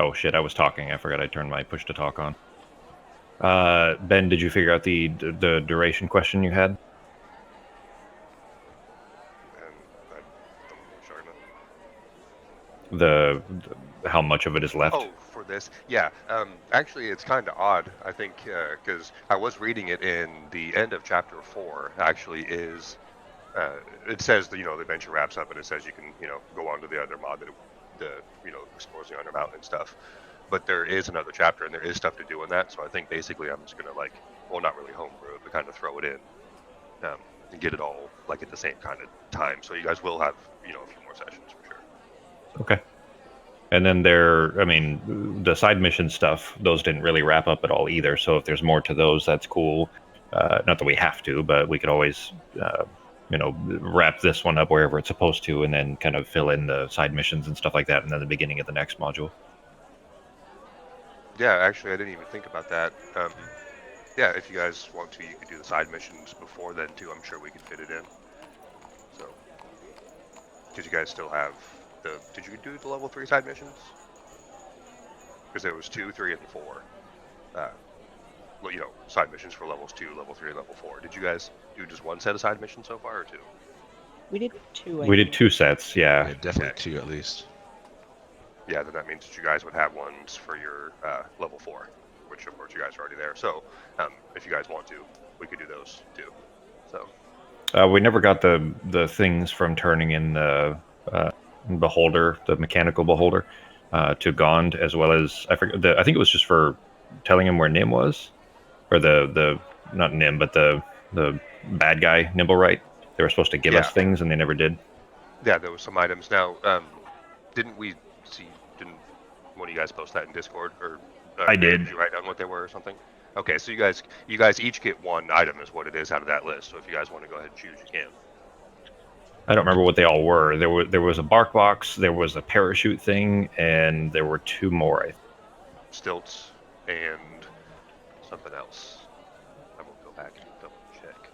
Oh shit, I was talking. I forgot I turned my push to talk on. Ben, did you figure out the duration question you had? And I don't know, sorry, man. The how much of it is left? Oh, for this, yeah. Actually, it's kind of odd. I think because I was reading it in the end of chapter 4. Actually, is it says that the adventure wraps up and it says you can go on to the other mod that the explores the under mountain and stuff. But there is another chapter and there is stuff to do in that. So I think basically I'm just gonna well, not really homebrew it, but kind of throw it in and get it all like at the same kind of time. So you guys will have a few more sessions for sure. So. Okay. And then I mean, the side mission stuff, those didn't really wrap up at all either. So if there's more to those, that's cool. Not that we have to, but we could always, wrap this one up wherever it's supposed to, and then kind of fill in the side missions and stuff like that, and then the beginning of the next module. Yeah, actually, I didn't even think about that. Yeah, if you guys want to, you could do the side missions before then too. I'm sure we could fit it in. So, because you guys still have did you do the level 3 side missions? Because there was 2, 3, and 4. Uh, side missions for levels 2, level 3, and level 4. Did you guys do just one set of side missions so far, or two? We did 2, I We did think. 2 sets, yeah. Yeah, definitely Okay. 2 at least. Yeah, then that means that you guys would have ones for your level 4, which of course you guys are already there. So, if you guys want to, we could do those too. So. We never got the things from turning in the beholder, the mechanical beholder, to Gond, as well as I forget. I think it was just for telling him where Nim was, or the not Nim, but the bad guy Nimblewright. They were supposed to give us Yeah, things, and they never did. yeah, there was some items. Now, didn't we see? Didn't one of you guys post that in Discord, or I Dave, did. did you write down what they were or something? Okay, so you guys each get one item is what it is out of that list. So if you guys want to go ahead and choose, you can. I don't remember what they all were. There was a bark box, there was a parachute thing, and there were 2 more. Stilts and something else. I will go back and double check.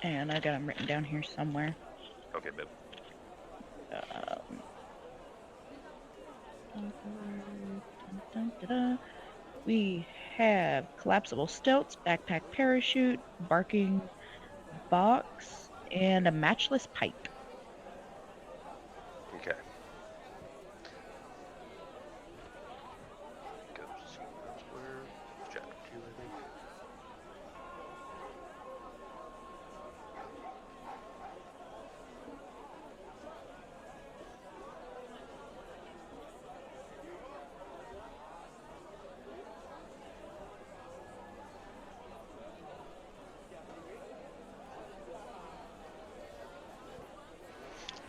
And I got them written down here somewhere. Okay, babe. We have collapsible stilts, backpack parachute, barking box, and a matchless pipe. Okay. Go see what those were. Chapter 2, I think.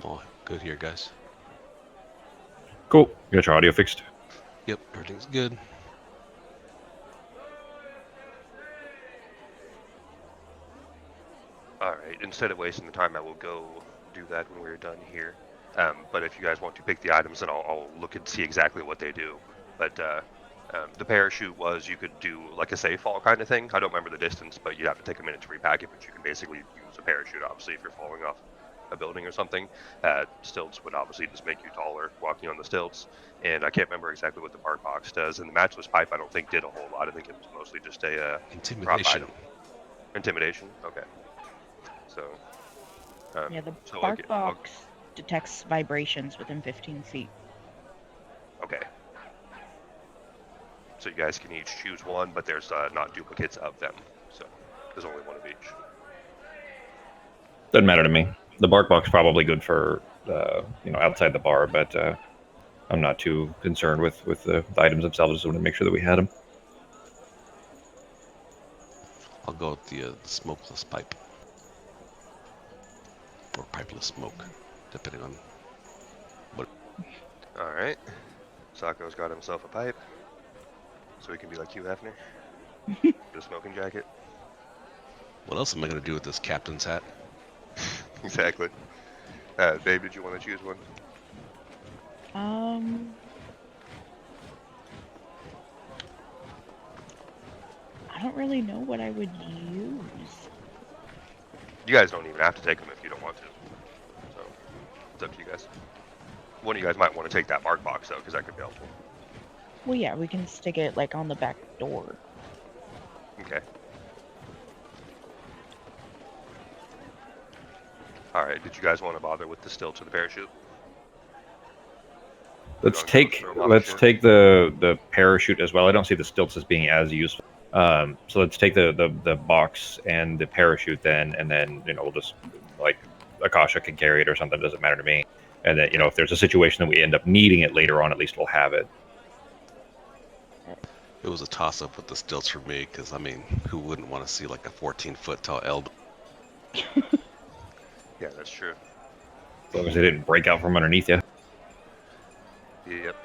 Oh, good here, guys. Cool. You got your audio fixed? Yep, everything's good. Alright, instead of wasting the time, I will go do that when we're done here. But if you guys want to pick the items, then I'll look and see exactly what they do. But the parachute was you could do like a safe fall kind of thing. I don't remember the distance, but you'd have to take a minute to repack it. But you can basically use a parachute, obviously, if you're falling off a building or something. Stilts would obviously just make you taller walking on the stilts. And I can't remember exactly what the bark box does. And the matchless pipe, I don't think did a whole lot. I think it was mostly just a drop Intimidation. item. Intimidation. Okay. So. Yeah, the so bark box detects vibrations within 15 feet. Okay. So you guys can each choose one, but there's not duplicates of them. So there's only one of each. Doesn't matter to me. The bark box probably good for outside the bar, but I'm not too concerned with the items themselves. I just want to make sure that we had them. I'll go with the smokeless pipe. Or pipeless smoke, depending on what. Alright. Sacco's got himself a pipe. So he can be like Hugh Hefner. The smoking jacket. What else am I going to do with this captain's hat? Exactly. Dave, did you want to choose one? I don't really know what I would use. You guys don't even have to take them if you don't want to. So it's up to you guys. One of you guys might want to take that bark box though, because that could be helpful. Well, yeah, we can stick it like on the back door. Okay. All right. Did you guys want to bother with the stilts or the parachute? Let's Throw take 'em off and shit? the parachute as well. I don't see the stilts as being as useful. So let's take the box and the parachute then, and then we'll just like Akasha can carry it or something. Doesn't matter to me. And then if there's a situation that we end up needing it later on, at least we'll have it. It was a toss-up with the stilts for me, because, I mean, who wouldn't want to see, like, a 14-foot tall elbow? Yeah, that's true. As long as they didn't break out from underneath you. Yep.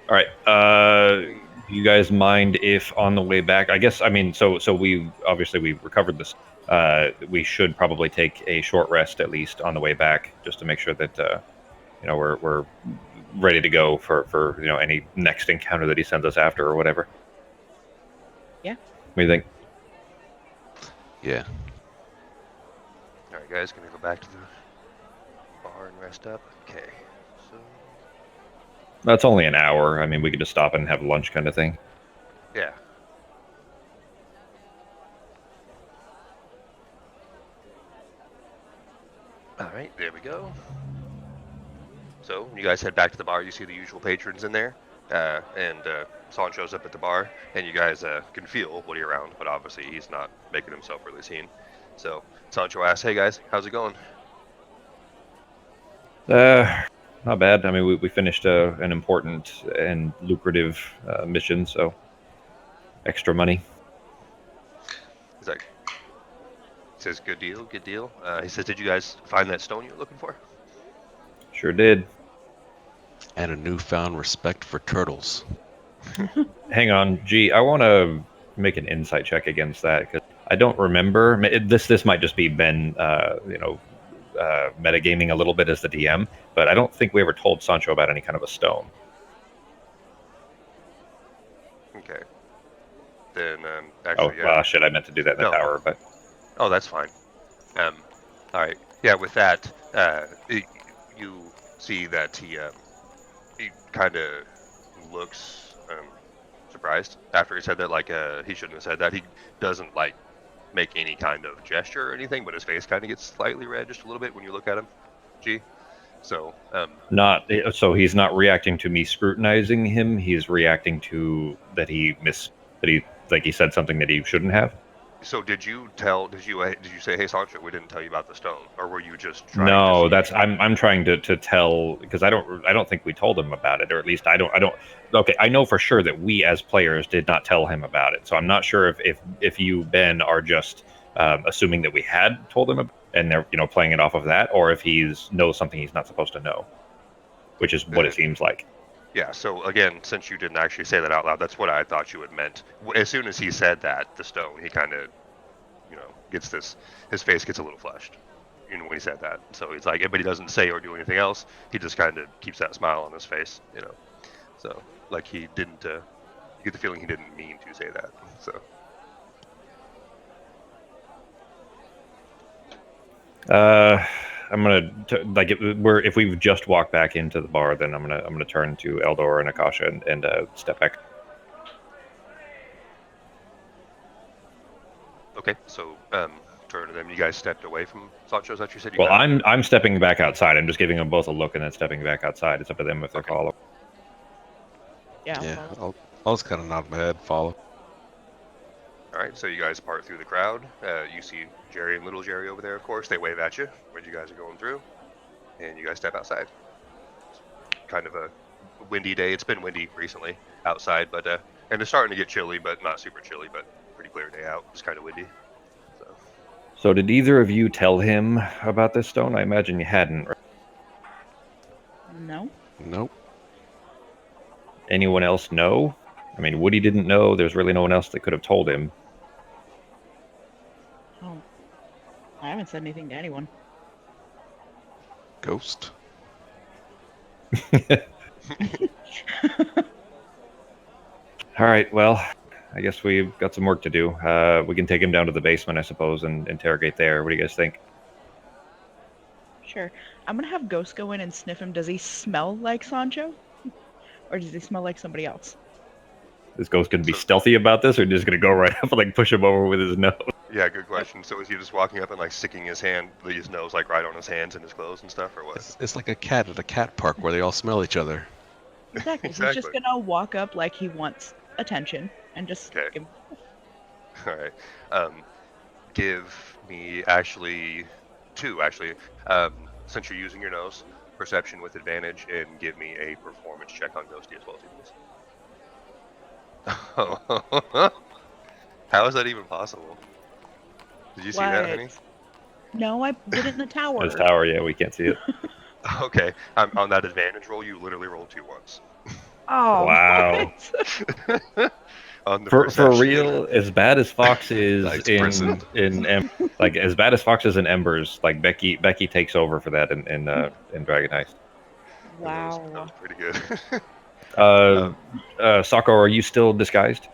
All right. You guys mind if on the way back? I guess. I mean, so we recovered this. We should probably take a short rest at least on the way back, just to make sure that we're ready to go for any next encounter that he sends us after or whatever. Yeah. What do you think? Yeah. All right, guys, gonna go back to the bar and rest up. Okay. So That's only an hour. I mean, we could just stop and have lunch, kind of thing. yeah. All right, there we go. So you guys head back to the bar. You see the usual patrons in there, and Son shows up at the bar, and you guys can feel Woody around, but obviously he's not making himself really seen. So Sancho asks, "Hey guys, how's it going?" Not bad. I mean, we finished an important and lucrative mission, so extra money. He's like, says, "Good deal, good deal." He says, "Did you guys find that stone you were looking for?" Sure did. And a newfound respect for turtles. Hang on, gee, I want to make an insight check against that because I don't remember. This might just be Ben, metagaming a little bit as the DM, but I don't think we ever told Sancho about any kind of a stone. Okay. Then actually, yeah. Well, shit, I meant to do that in the No. tower, but Oh, that's fine. All right. Yeah, with that, you see that he kind of looks surprised after he said that. Like he shouldn't have said that. He doesn't like make any kind of gesture or anything, but his face kind of gets slightly red just a little bit when you look at him. G. So so he's not reacting to me scrutinizing him. He's reacting to that he said something that he shouldn't have. So did you say, "Hey Sancho, we didn't tell you about the stone," or were you just trying No, to see? I'm trying to tell because I don't think we told him about it, or at least I don't. Okay, I know for sure that we as players did not tell him about it, so I'm not sure if you, Ben, are just assuming that we had told him and they're playing it off of that, or if he's knows something he's not supposed to know, which is what it seems like. Yeah, so again, since you didn't actually say that out loud, that's what I thought you had meant. As soon as he said that, the stone, he kind of, gets this, his face gets a little flushed, when he said that. So he's like, but he doesn't say or do anything else. He just kind of keeps that smile on his face, So, like he didn't, you get the feeling he didn't mean to say that, so. I'm gonna if we've just walked back into the bar, then I'm gonna turn to Eldor and Akasha and step back. Okay, so turn to them. You guys stepped away from Sancho. Is that you said? Well, I'm stepping back outside. I'm just giving them both a look and then stepping back outside. It's up to them if they follow. Yeah. Yeah, I'll just kind of nod my head, follow. All right, so you guys part through the crowd. You see Jerry and Little Jerry over there, of course. They wave at you when you guys are going through, and you guys step outside. It's kind of a windy day. It's been windy recently outside, but and it's starting to get chilly, but not super chilly, but pretty clear day out. It's kind of windy. So did either of you tell him about this stone? I imagine you hadn't. Right? No. Nope. Anyone else know? I mean, Woody didn't know. There's really no one else that could have told him. Oh, I haven't said anything to anyone. Ghost. All right, well, I guess we've got some work to do. We can take him down to the basement, I suppose, and interrogate there. What do you guys think? Sure. I'm gonna have Ghost go in and sniff him. Does he smell like Sancho? Or does he smell like somebody else? This ghost gonna be So- stealthy about this, or just gonna go right up and like push him over with his nose? Yeah, good question. So is he just walking up and like sticking his nose like right on his hands and his clothes and stuff, or what? It's like a cat at a cat park where they all smell each other. Exactly. He's just Exactly. gonna walk up like he wants attention and just Okay. give. All right. Give me actually two, actually. Since you're using your nose, perception with advantage, and give me a performance check on Ghosty as well, please. How is that even possible? Did you see that, honey? No, I did it in the tower. His tower, yeah, we can't see it. Okay. On that advantage roll, you literally rolled 2 ones. Oh, Wow. what? On the For perception. real, as bad as Fox is Nice person. like as bad as Fox is in Embers, like Becky takes over for that in Dragon Heist. Wow. That was pretty good. Sako, are you still disguised?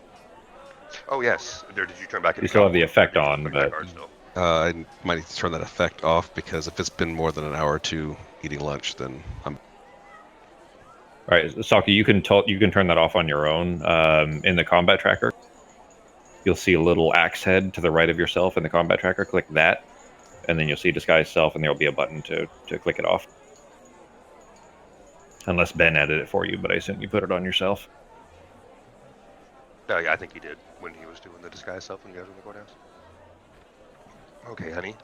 Oh yes. Did you turn back into You still have the Goblin? effect Or do you on, look but like still? I might need to turn that effect off because if it's been more than an hour or two eating lunch, then I'm. all right, Sako, you can turn that off on your own. In the combat tracker, you'll see a little axe head to the right of yourself in the combat tracker. Click that, and then you'll see disguise self, and there will be a button to click it off. Unless Ben added it for you, but I assume you put it on yourself. Oh yeah, I think he did when he was doing the disguise self when you guys were in the courthouse. Okay, honey.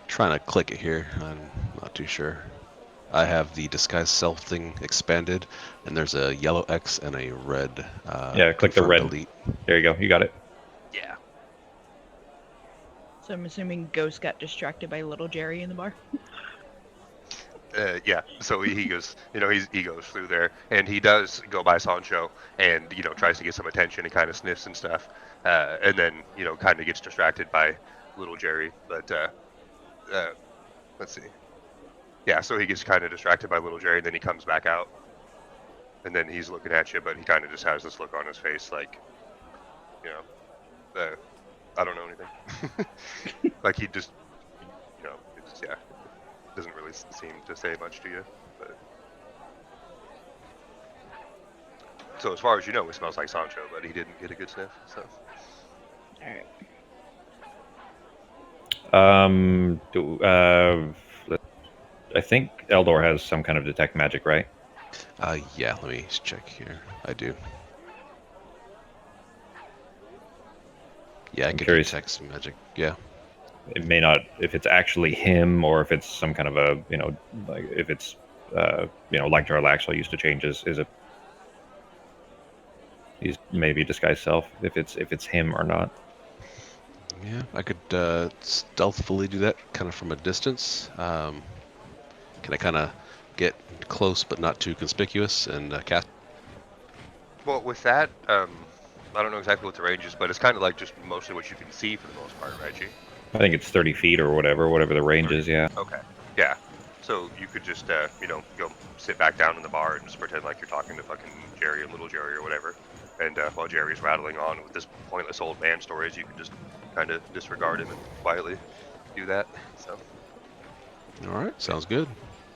Trying to click it here. I'm not too sure. I have the disguise self thing expanded, and there's a yellow X and a red. Yeah, click the confirm red. Delete. There you go. You got it. Yeah. So I'm assuming Ghost got distracted by little Jerry in the bar. Yeah. So he goes, he goes through there, and he does go by Sancho, and tries to get some attention and kind of sniffs and stuff, and then kind of gets distracted by little Jerry. But let's see. Yeah. So he gets kind of distracted by little Jerry, and then he comes back out, and then he's looking at you, but he kind of just has this look on his face, like, I don't know anything. Like he just, yeah, doesn't really seem to say much to you. But so as far as you know, it smells like Sancho, but he didn't get a good sniff. So Alright. I think Eldor has some kind of detect magic, right? Yeah, let me check here. I do. Yeah, I I'm can curious. detect some magic. Yeah. It may not, if it's actually him, or if it's some kind of a, like if it's, like Jarlaxle used to change his he's maybe disguised self. If it's him or not. Yeah, I could stealthily do that kind of from a distance. Can I kind of get close but not too conspicuous and cast? well, with that, I don't know exactly what the range is, but it's kind of like just mostly what you can see for the most part, right, G? I think it's 30 feet or whatever the range is. Yeah. Okay. Yeah. So you could just, go sit back down in the bar and just pretend like you're talking to fucking Jerry or little Jerry or whatever. And while Jerry's rattling on with this pointless old man stories, you can just kind of disregard him and quietly do that. So. All right, sounds good.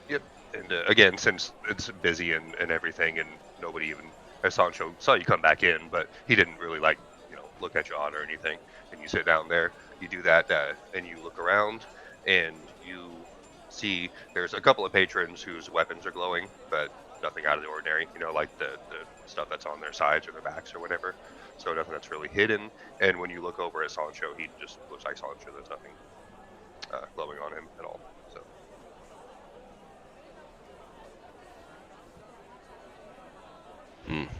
Yep. And again, since it's busy and everything, and nobody even, Sancho saw you come back in, but he didn't really look at you odd or anything. And you sit down there, you do that, and you look around, and you see there's a couple of patrons whose weapons are glowing, but nothing out of the ordinary. Like the stuff that's on their sides or their backs or whatever. So nothing that's really hidden. And when you look over at Sancho, he just looks like Sancho. There's nothing glowing on him at all. So.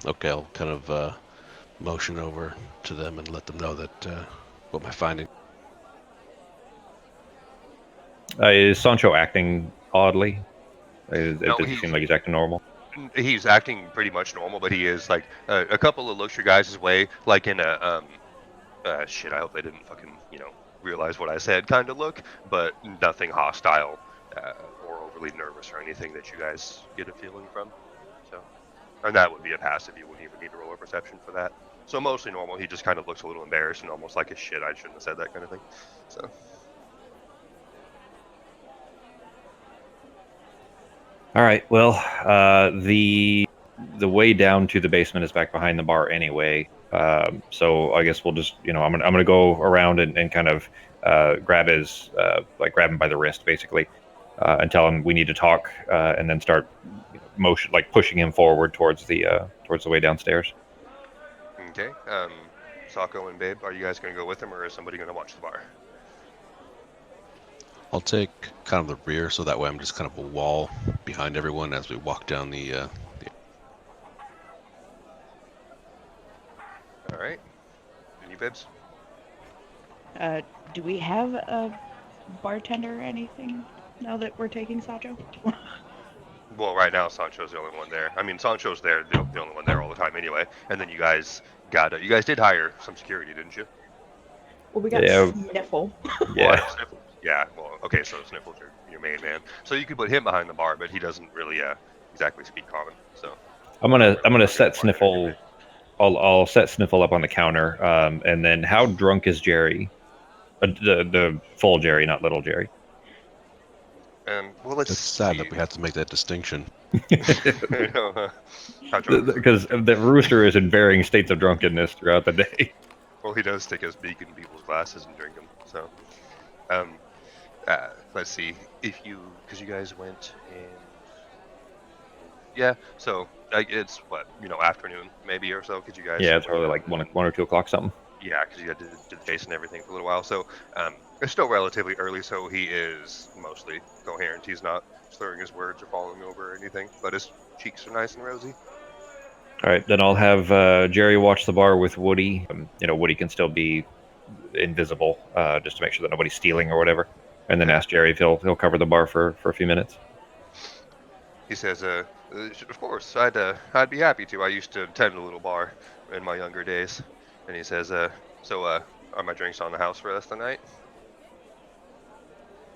Okay, I'll kind of motion over to them and let them know that what my finding. Is Sancho acting oddly? Does No, he seem like he's acting normal? he's acting pretty much normal, but he is like a couple of looks your guys' way, like in a shit. I hope they didn't fucking realize what I said kind of look, but nothing hostile or overly nervous or anything that you guys get a feeling from. So, and that would be a passive. You wouldn't even need to roll a perception for that. So mostly normal. He just kind of looks a little embarrassed and almost like a shit. I shouldn't have said that kind of thing. So. All right. Well, the the way down to the basement is back behind the bar anyway. So I guess we'll just, I'm gonna go around and kind of grab his grab him by the wrist basically, and tell him we need to talk, and then start motion pushing him forward towards the way downstairs. Okay. Sako and Babe, are you guys going to go with him, or is somebody going to watch the bar? I'll take kind of the rear, so that way I'm just kind of a wall behind everyone as we walk down the. All right. And you, Bibs? Do we have a bartender or anything now that we're taking Sacho? Well, right now Sancho's the only one there. I mean, Sancho's there, the only one there all the time anyway. And then you guys you guys did hire some security, didn't you? Well, we got Yeah. Sniffle. Yeah. Well, Sniffles. Yeah. Well, okay, so Sniffles your main man. So you could put him behind the bar, but he doesn't really exactly speak common. So I'm gonna set Sniffle. I'll set Sniffle up on the counter, and then how drunk is Jerry? The full Jerry, not little Jerry. Well, let's It's sad see. that we have to make that distinction. I know, huh? How drunk is he? Because the rooster is in varying states of drunkenness throughout the day. Well, he does stick his beak in people's glasses and drink them. So, let's see because you guys went in. Yeah, so it's what afternoon maybe or so. Because you guys. Yeah, it's probably like 1 or 2 o'clock something. Yeah, because you had to do the chase and everything for a little while. So, it's still relatively early, so he is mostly coherent. He's not slurring his words or falling over or anything, but his cheeks are nice and rosy. All right, then I'll have Jerry watch the bar with Woody. Woody can still be invisible, just to make sure that nobody's stealing or whatever. And then ask Jerry if he'll cover the bar for a few minutes. He says, "Of course, I'd be happy to. I used to tend a little bar in my younger days." And he says, "So, are my drinks on the house for the rest of the night?"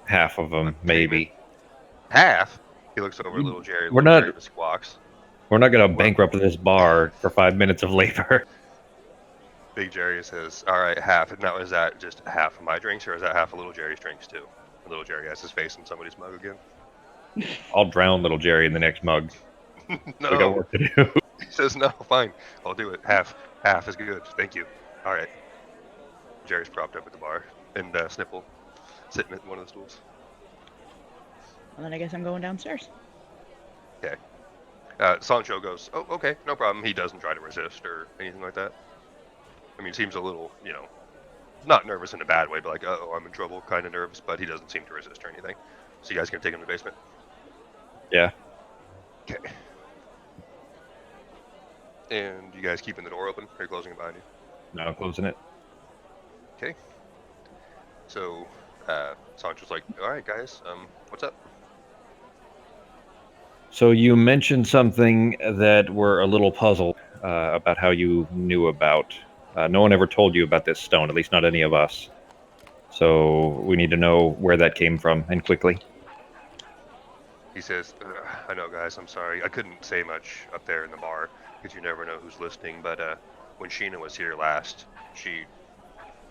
Half of them, maybe. Half? He looks over at little Jerry. We're Little not- Jerry squawks. We're not gonna bankrupt this bar for 5 minutes of labor. Big Jerry says, "All right, half." Now, is that just half of my drinks, or is that half of little Jerry's drinks too? Little Jerry has his face in somebody's mug again. I'll drown little Jerry in the next mug. No. We got work to do. He says, "No, fine. I'll do it. Half is good. Thank you." All right. Jerry's propped up at the bar, and Snipple sitting at one of the stools. And then I guess I'm going downstairs. Okay. Sancho goes, "Oh, okay, no problem." He doesn't try to resist or anything like that. I mean, seems a little, not nervous in a bad way, but like, "Oh, I'm in trouble," kind of nervous, but he doesn't seem to resist or anything. So you guys gonna take him to the basement? Yeah. Okay. And you guys keeping the door open? Or are you closing it behind you? No, I'm closing it. Okay. So, Sancho's like, "All right, guys, what's up?" So you mentioned something that we're a little puzzled about how you knew about. No one ever told you about this stone, at least not any of us. So we need to know where that came from, and quickly. He says, "I know, guys, I'm sorry. I couldn't say much up there in the bar, because you never know who's listening, but when Sheena was here last, she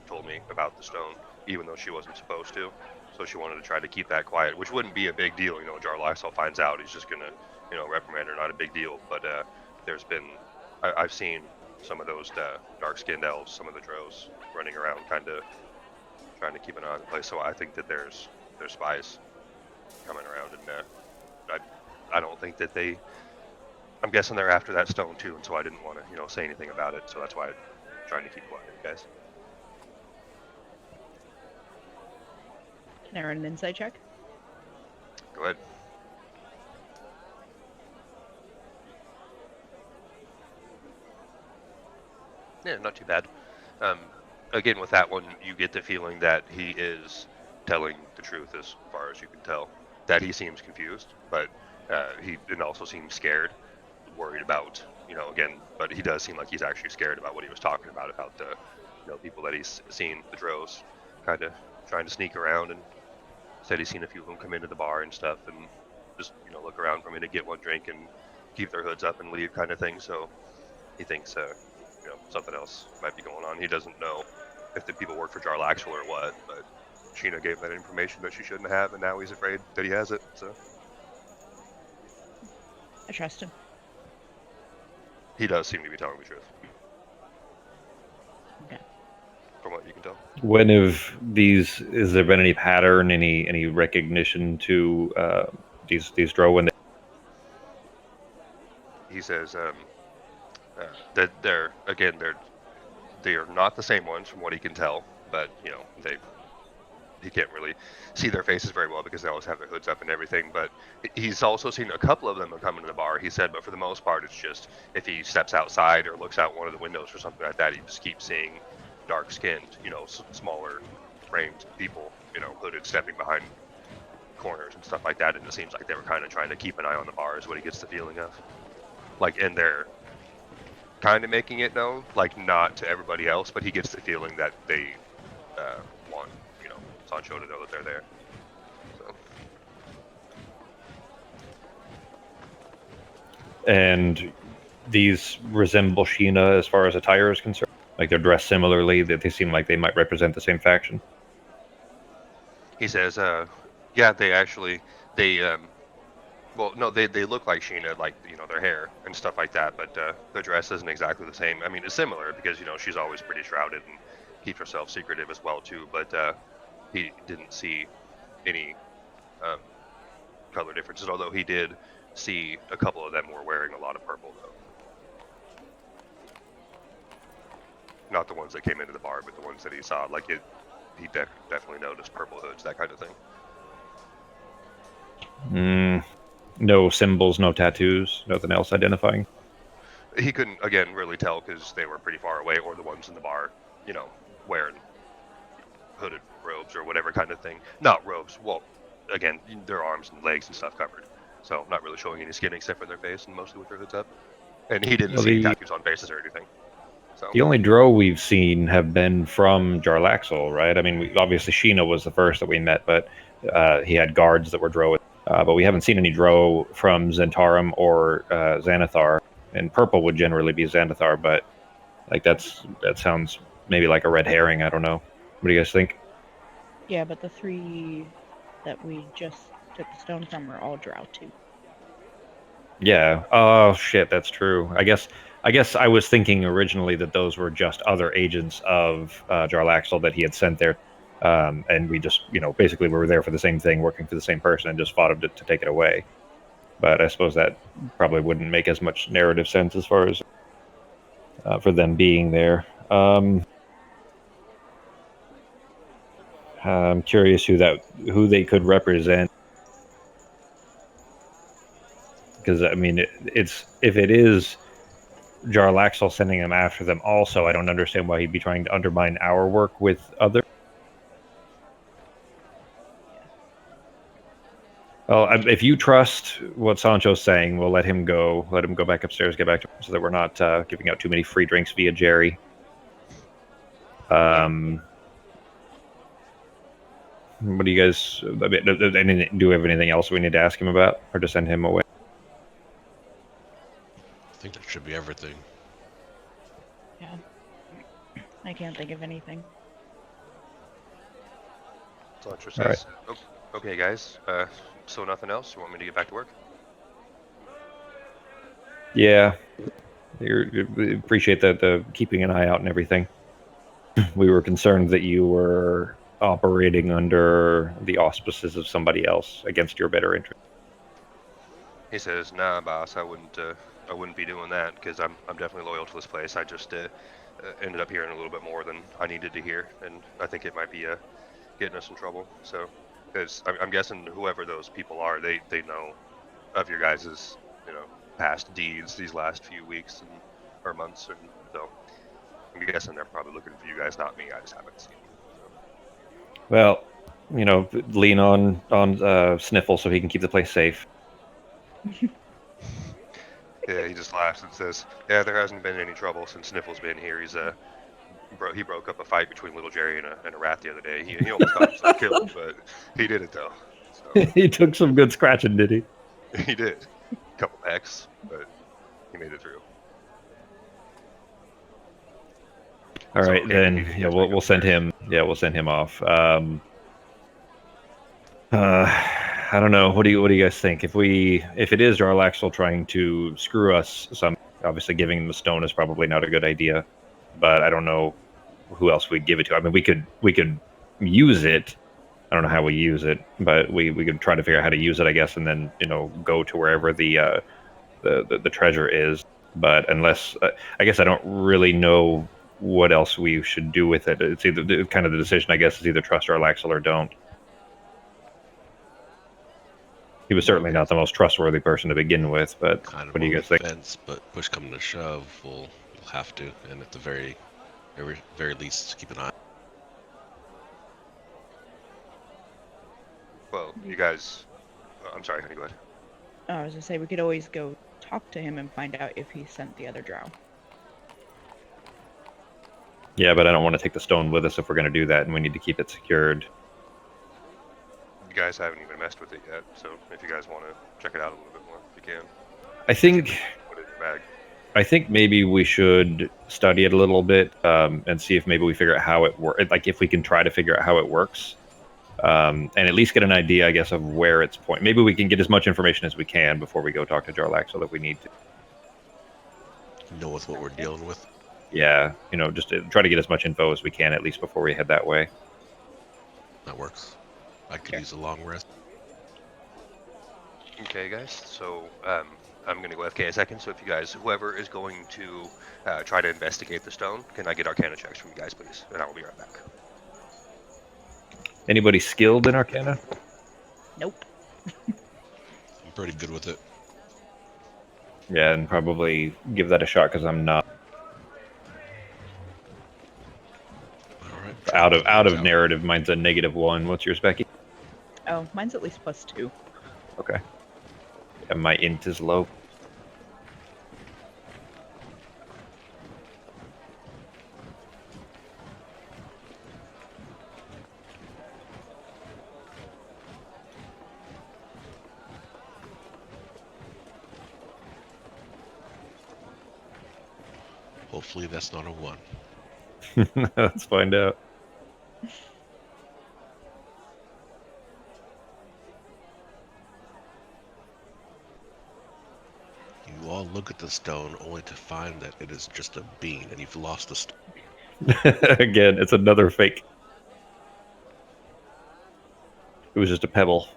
told me about the stone, even though she wasn't supposed to. So she wanted to try to keep that quiet, which wouldn't be a big deal. Jarlaxle finds out, he's just going to, reprimand her, not a big deal. But there's been, I've seen some of those dark-skinned elves, some of the drows, running around kind of trying to keep an eye on the place. So I think that there's spies coming around, and I don't think that I'm guessing they're after that stone too, and so I didn't want to, say anything about it. So that's why I'm trying to keep quiet, guys." Can I run an insight check? Go ahead. Yeah, not too bad. Again, with that one, you get the feeling that he is telling the truth as far as you can tell. That he seems confused, but he also seems scared, worried about, again, but he does seem like he's actually scared about what he was talking about the, people that he's seen, the drows, kind of trying to sneak around, and said he's seen a few of them come into the bar and stuff, and just, look around for me to get one drink and keep their hoods up and leave, kind of thing. So he thinks, something else might be going on. He doesn't know if the people work for Jarlaxle or what, but Sheena gave that information that she shouldn't have, and now he's afraid that he has it. So I trust him. He does seem to be telling the truth. Okay. From what you can tell. When have these? Has there been any pattern, any recognition to these drow when He says that they are not the same ones from what he can tell, but he can't really see their faces very well because they always have their hoods up and everything. But he's also seen a couple of them come into the bar, he said, but for the most part, it's just if he steps outside or looks out one of the windows or something like that, he just keeps seeing dark-skinned, smaller framed people, hooded, stepping behind corners and stuff like that. And it seems like they were kind of trying to keep an eye on the bar is what he gets the feeling of. And they're kind of making it known, not to everybody else, but he gets the feeling that they want, Sancho to know that they're there. So. And these resemble Sheena as far as attire is concerned? Like they're dressed similarly, that they seem like they might represent the same faction? He says, yeah, well, no, they look like Sheena, their hair and stuff like that, but their dress isn't exactly the same. I mean, it's similar because, she's always pretty shrouded and keeps herself secretive as well, too, but he didn't see any color differences, although he did see a couple of them were wearing a lot of purple, though. Not the ones that came into the bar, but the ones that he saw. He definitely noticed purple hoods, that kind of thing. No symbols, no tattoos, nothing else identifying? He couldn't, again, really tell because they were pretty far away, or the ones in the bar, wearing hooded robes or whatever kind of thing. Not robes, well, again, their arms and legs and stuff covered. So not really showing any skin except for their face and mostly with their hoods up. And he didn't see tattoos on faces or anything. So. The only drow we've seen have been from Jarlaxle, right? I mean, obviously Sheena was the first that we met, but he had guards that were drow. But we haven't seen any drow from Zentarum or Xanathar. And purple would generally be Xanathar, but that sounds maybe like a red herring. I don't know. What do you guys think? Yeah, but the 3 that we just took the stone from are all drow too. Yeah. Oh shit, that's true. I guess I was thinking originally that those were just other agents of Jarlaxle that he had sent there, and we just, basically we were there for the same thing, working for the same person, and just fought him to take it away. But I suppose that probably wouldn't make as much narrative sense as far as for them being there. I'm curious who they could represent. Because I mean, if it is Jarlaxle sending him after them, also, I don't understand why he'd be trying to undermine our work with others. Well, if you trust what Sancho's saying, we'll let him go. Let him go back upstairs, get back to so that we're not giving out too many free drinks via Jerry. What do you guys? Do we have anything else we need to ask him about, or to send him away? I think that should be everything. Yeah. I can't think of anything. Sancho says, right. Okay, guys. So nothing else? You want me to get back to work? Yeah. We appreciate the keeping an eye out and everything. We were concerned that you were operating under the auspices of somebody else against your better interest. He says, "Nah, boss, I wouldn't be doing that because I'm definitely loyal to this place. I just ended up hearing a little bit more than I needed to hear, and I think it might be getting us in trouble. So, because I'm guessing whoever those people are, they know of your guys' past deeds these last few weeks or months, and so I'm guessing they're probably looking for you guys, not me. I just haven't seen them. So. Well, lean on Sniffle so he can keep the place safe." Yeah, he just laughs and says, "Yeah, there hasn't been any trouble since Sniffle's been here. He broke up a fight between Little Jerry and a rat the other day. He almost got himself killed, but he did it though. So. He took some good scratching, did he? He did. A couple pecks, but he made it through. All right, then. Yeah, we'll send him. Yeah, we'll send him off. I don't know. What do you guys think? If it is Jarlaxle trying to screw us, Obviously, giving them the stone is probably not a good idea, but I don't know who else we'd give it to. I mean, we could use it. I don't know how we use it, but we could try to figure out how to use it, I guess, and then go to wherever the treasure is. But unless I guess I don't really know what else we should do with it. It's either kind of the decision, I guess, is either trust Arlaxel or don't. He was certainly not the most trustworthy person to begin with, but Kind of what do you on guys the think? fence, but push coming to shove, we'll have to, and at the very least, keep an eye. Well, you guys. I'm sorry, honey, go ahead. Oh, I was gonna say we could always go talk to him and find out if he sent the other drow. Yeah, but I don't want to take the stone with us if we're going to do that, and we need to keep it secured. You guys haven't even messed with it yet, so if you guys want to check it out a little bit more, you can. I think Put it in your bag. maybe we should study it a little bit and see if maybe we figure out how it works. Like if we can try to figure out how it works, and at least get an idea, I guess, of where it's point. Maybe we can get as much information as we can before we go talk to Jarlaxle if we need to. Know with what we're dealing with. Yeah, just to try to get as much info as we can at least before we head that way. That works. I could use a long rest. Okay, guys. So I'm going to go AFK a second. So if you guys, whoever is going to try to investigate the stone, can I get Arcana checks from you guys, please? And I will be right back. Anybody skilled in Arcana? Nope. I'm pretty good with it. Yeah, and probably give that a shot because I'm not. All right. Out of narrative, mine's a -1. What's yours, Becky? Oh, mine's at least +2. Okay. And my int is low. Hopefully that's not a 1. Let's find out. You all look at the stone only to find that it is just a bean, and you've lost the stone. Again, it's another fake. It was just a pebble.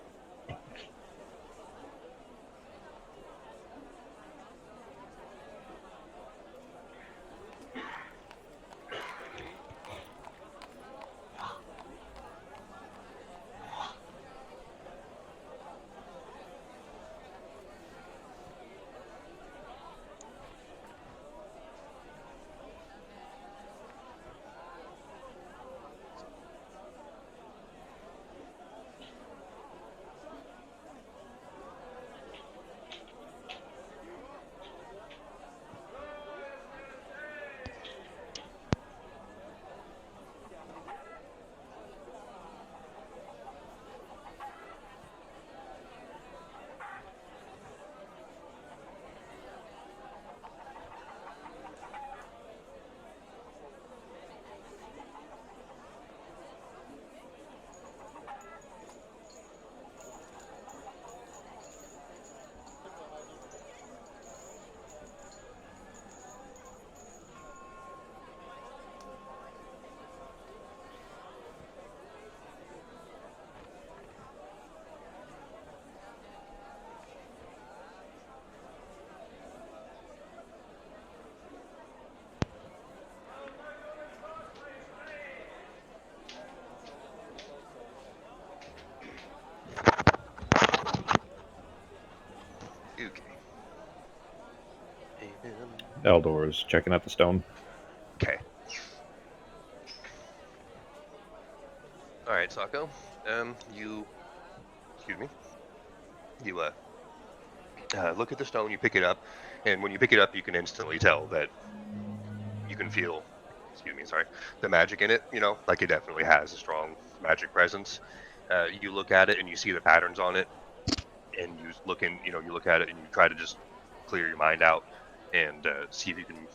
Okay. Eldor's checking out the stone. Okay. All right, Sako. Excuse me. You look at the stone. You pick it up, and when you pick it up, you can instantly tell that you can feel. Excuse me. Sorry. The magic in it. Like it definitely has a strong magic presence. You look at it and you see the patterns on it, and you look at it and you try to just clear your mind out and see if you can,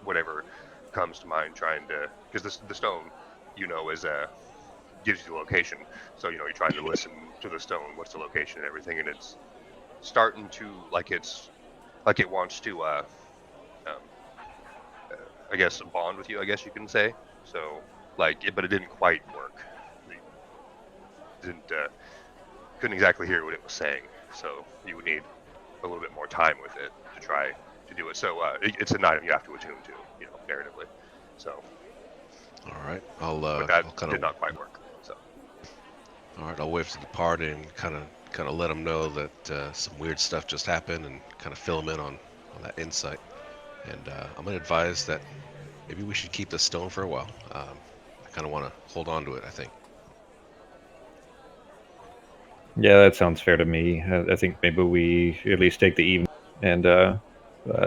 whatever comes to mind, trying to, because the stone, is gives you the location. So you're trying to listen to the stone. What's the location and everything, and it's starting to like it's like it wants to, I guess, bond with you, I guess you can say. So, like, but it didn't quite work. It didn't, couldn't exactly hear what it was saying. So you would need a little bit more time with it to try to do it. So it's an item you have to attune to, narratively. So, All right. but that I'll kind did of. not quite work. So, All right. I'll wave to the party and kind of let them know that some weird stuff just happened, and kind of fill them in on that insight. And I'm gonna advise that maybe we should keep this stone for a while. I kind of want to hold on to it, I think. Yeah, that sounds fair to me. I think maybe we at least take the evening and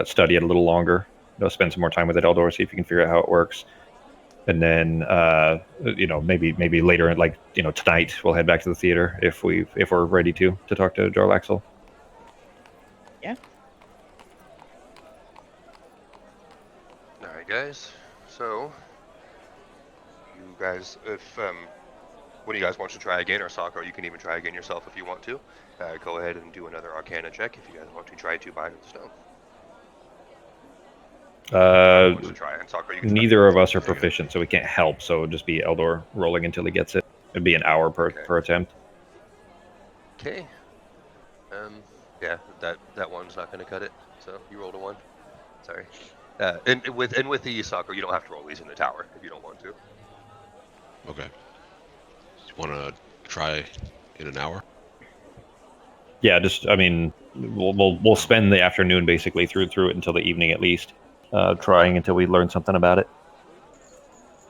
study it a little longer. Spend some more time with it, Eldor, see if you can figure out how it works. And then, maybe later, like tonight, we'll head back to the theater if we're ready to talk to Jarlaxle. Yeah. all right, guys. So, you guys, if one of you guys wants to try again, or Sako, you can even try again yourself if you want to. Go ahead and do another Arcana check if you guys want to try to bind the stone. Who wants to try? And Sako, you can try. Neither of us are proficient, so we can't help. So it'd just be Eldor rolling until he gets it. It'd be an hour per attempt. Okay. Yeah, that one's not going to cut it. So you rolled a 1. Sorry. And with the Sako, you don't have to roll these in the tower if you don't want to. Okay. You want to try in an hour? Yeah, we'll spend the afternoon basically through it until the evening at least, trying until we learn something about it.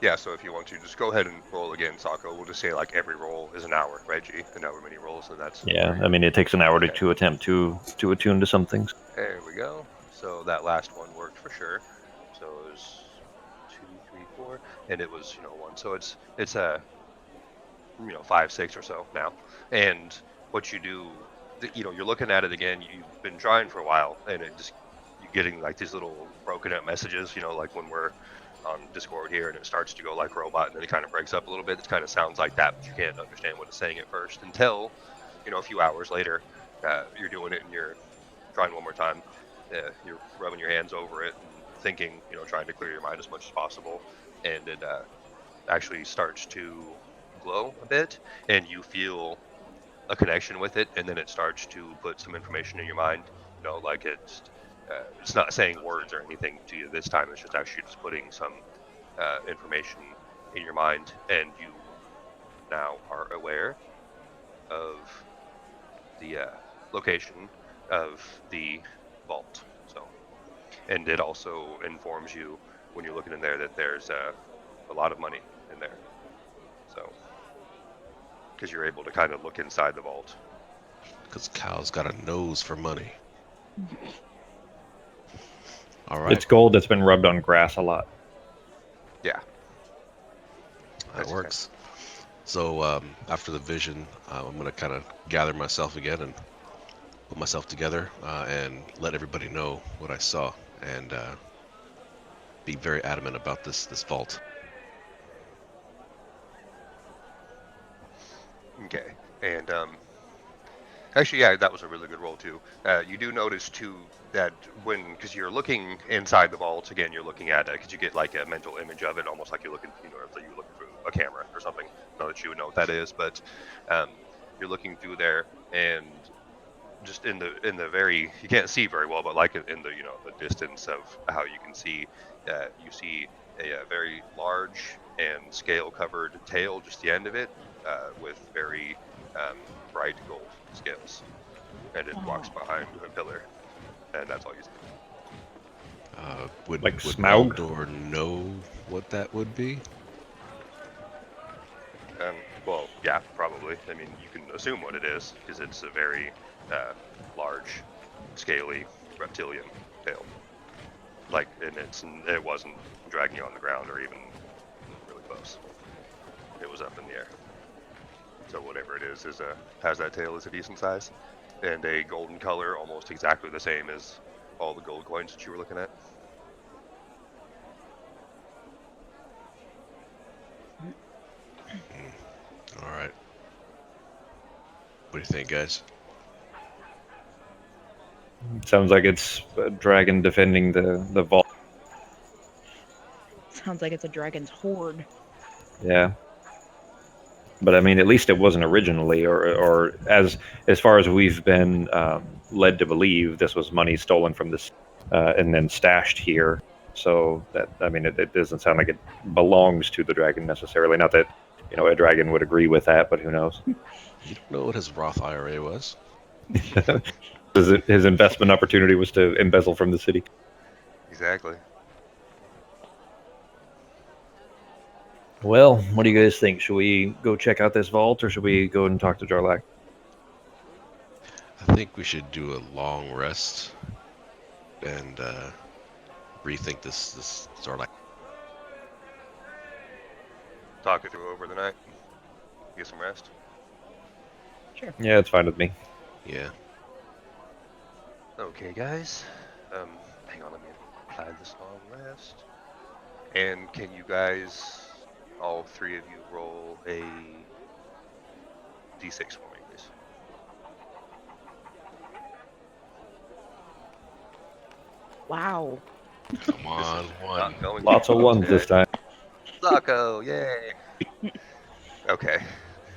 Yeah, so if you want to, just go ahead and roll again, Sako. We'll just say like every roll is an hour, right, G? And however many rolls, and that's... Yeah, I mean, it takes an hour to attempt to attune to some things. There we go. So that last one worked for sure. So it was 2, 3, 4, and it was 1. So it's a 5, 6 or so now. And what you do, you're looking at it again. You've been trying for a while, and you're getting like these little broken up messages. Like when we're on Discord here, and it starts to go like robot, and then it kind of breaks up a little bit. It kind of sounds like that, but you can't understand what it's saying at first until a few hours later, you're doing it and you're trying one more time. You're rubbing your hands over it and thinking, trying to clear your mind as much as possible, and it actually starts to glow a bit, and you feel a connection with it, and then it starts to put some information in your mind. Like it's not saying words or anything to you this time. It's just actually just putting some information in your mind, and you now are aware of the location of the vault. So, and it also informs you when you're looking in there that there's a lot of money in there. So, because you're able to kind of look inside the vault. Because Cal's got a nose for money. All right. It's gold that's been rubbed on grass a lot. Yeah. That works. So after the vision, I'm going to kind of gather myself again and put myself together and let everybody know what I saw, and be very adamant about this vault. Okay. And actually, yeah, that was a really good roll too. You do notice too that because you're looking inside the vault again, you're looking at it because you get like a mental image of it, almost like you're looking, if you're looking through a camera or something. Not that you would know what that is, but you're looking through there, and just in the very, you can't see very well, but like in the the distance of how you can see, you see a very large and scale covered tail, just the end of it, with very bright gold scales, and it walks behind a pillar, and that's all you see. Would Smaug? Eldor know what that would be? Well, yeah, probably. I mean, you can assume what it is because it's a very large, scaly reptilian tail. Like, and it wasn't dragging you on the ground or even really close. It was up in the air. So whatever it is has that tail is a decent size, and a golden color, almost exactly the same as all the gold coins that you were looking at. All right. What do you think, guys? Sounds like it's a dragon defending the vault. Sounds like it's a dragon's horde. Yeah. But I mean, at least it wasn't originally, or as far as we've been led to believe, this was money stolen from this and then stashed here. So that, I mean, it doesn't sound like it belongs to the dragon necessarily. Not that a dragon would agree with that, but who knows? You don't know what his Roth IRA was? His investment opportunity was to embezzle from the city. Exactly. Well, what do you guys think? Should we go check out this vault, or should we go and talk to Jarlac? I think we should do a long rest and rethink this sort of. Talk it through over the night. Get some rest. Sure. Yeah, it's fine with me. Yeah. Okay, guys. Hang on, let me apply this long rest. And can you guys, all three of you, roll a d6 for me, please? Wow. Come on, one. Not going Lots of ones okay. this time. Taco, yay! Okay,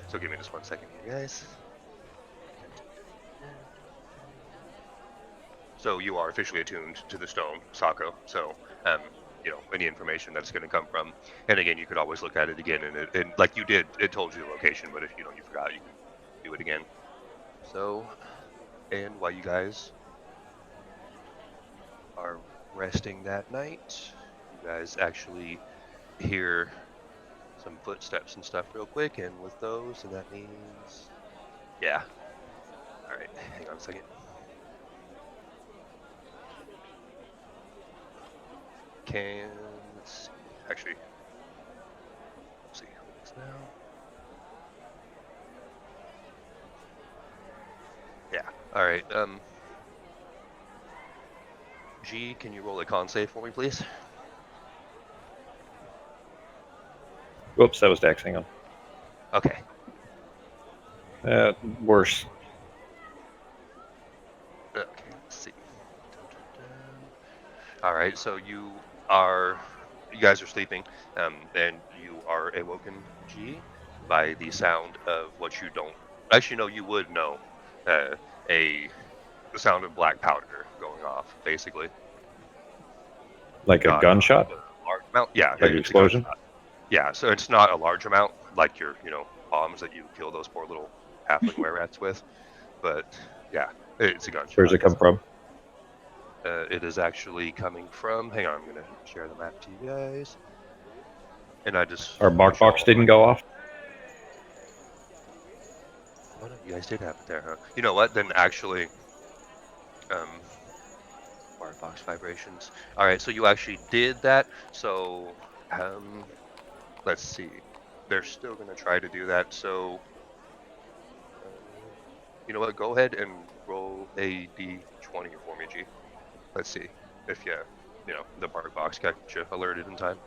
so give me just 1 second here, guys. So you are officially attuned to the stone, Sako. So, any information that's going to come from, and again, you could always look at it again, and like you did, it told you the location. But if you forgot, you can do it again. So, and while you guys are resting that night, you guys actually hear some footsteps and stuff real quick, and with those, and that means, yeah. All right, hang on a second. Let's see, actually, let's see who it is now. Yeah, all right, G, can you roll a con save for me, please? Whoops, that was Dex. Hang on. Okay. Worse. Okay, let's see. All right, so you guys are sleeping, and you are awoken, G, by the sound of what you don't actually know. You would know the sound of black powder going off, basically. Like a gunshot? A large amount. Yeah, Like an explosion? Yeah, so it's not a large amount like your bombs that you kill those poor little halfling were-rats with, but yeah, it's a gunshot. Where's it come from? It is actually coming from. Hang on, I'm gonna share the map to you guys. And I just. Our bark box didn't go off. Oh no, you guys did have it there, huh? You know what? Then actually, bark box vibrations. All right, so you actually did that. So, let's see. They're still gonna try to do that. So, you know what? Go ahead and roll a d20 for me, G. Let's see if the bark box got you alerted in time.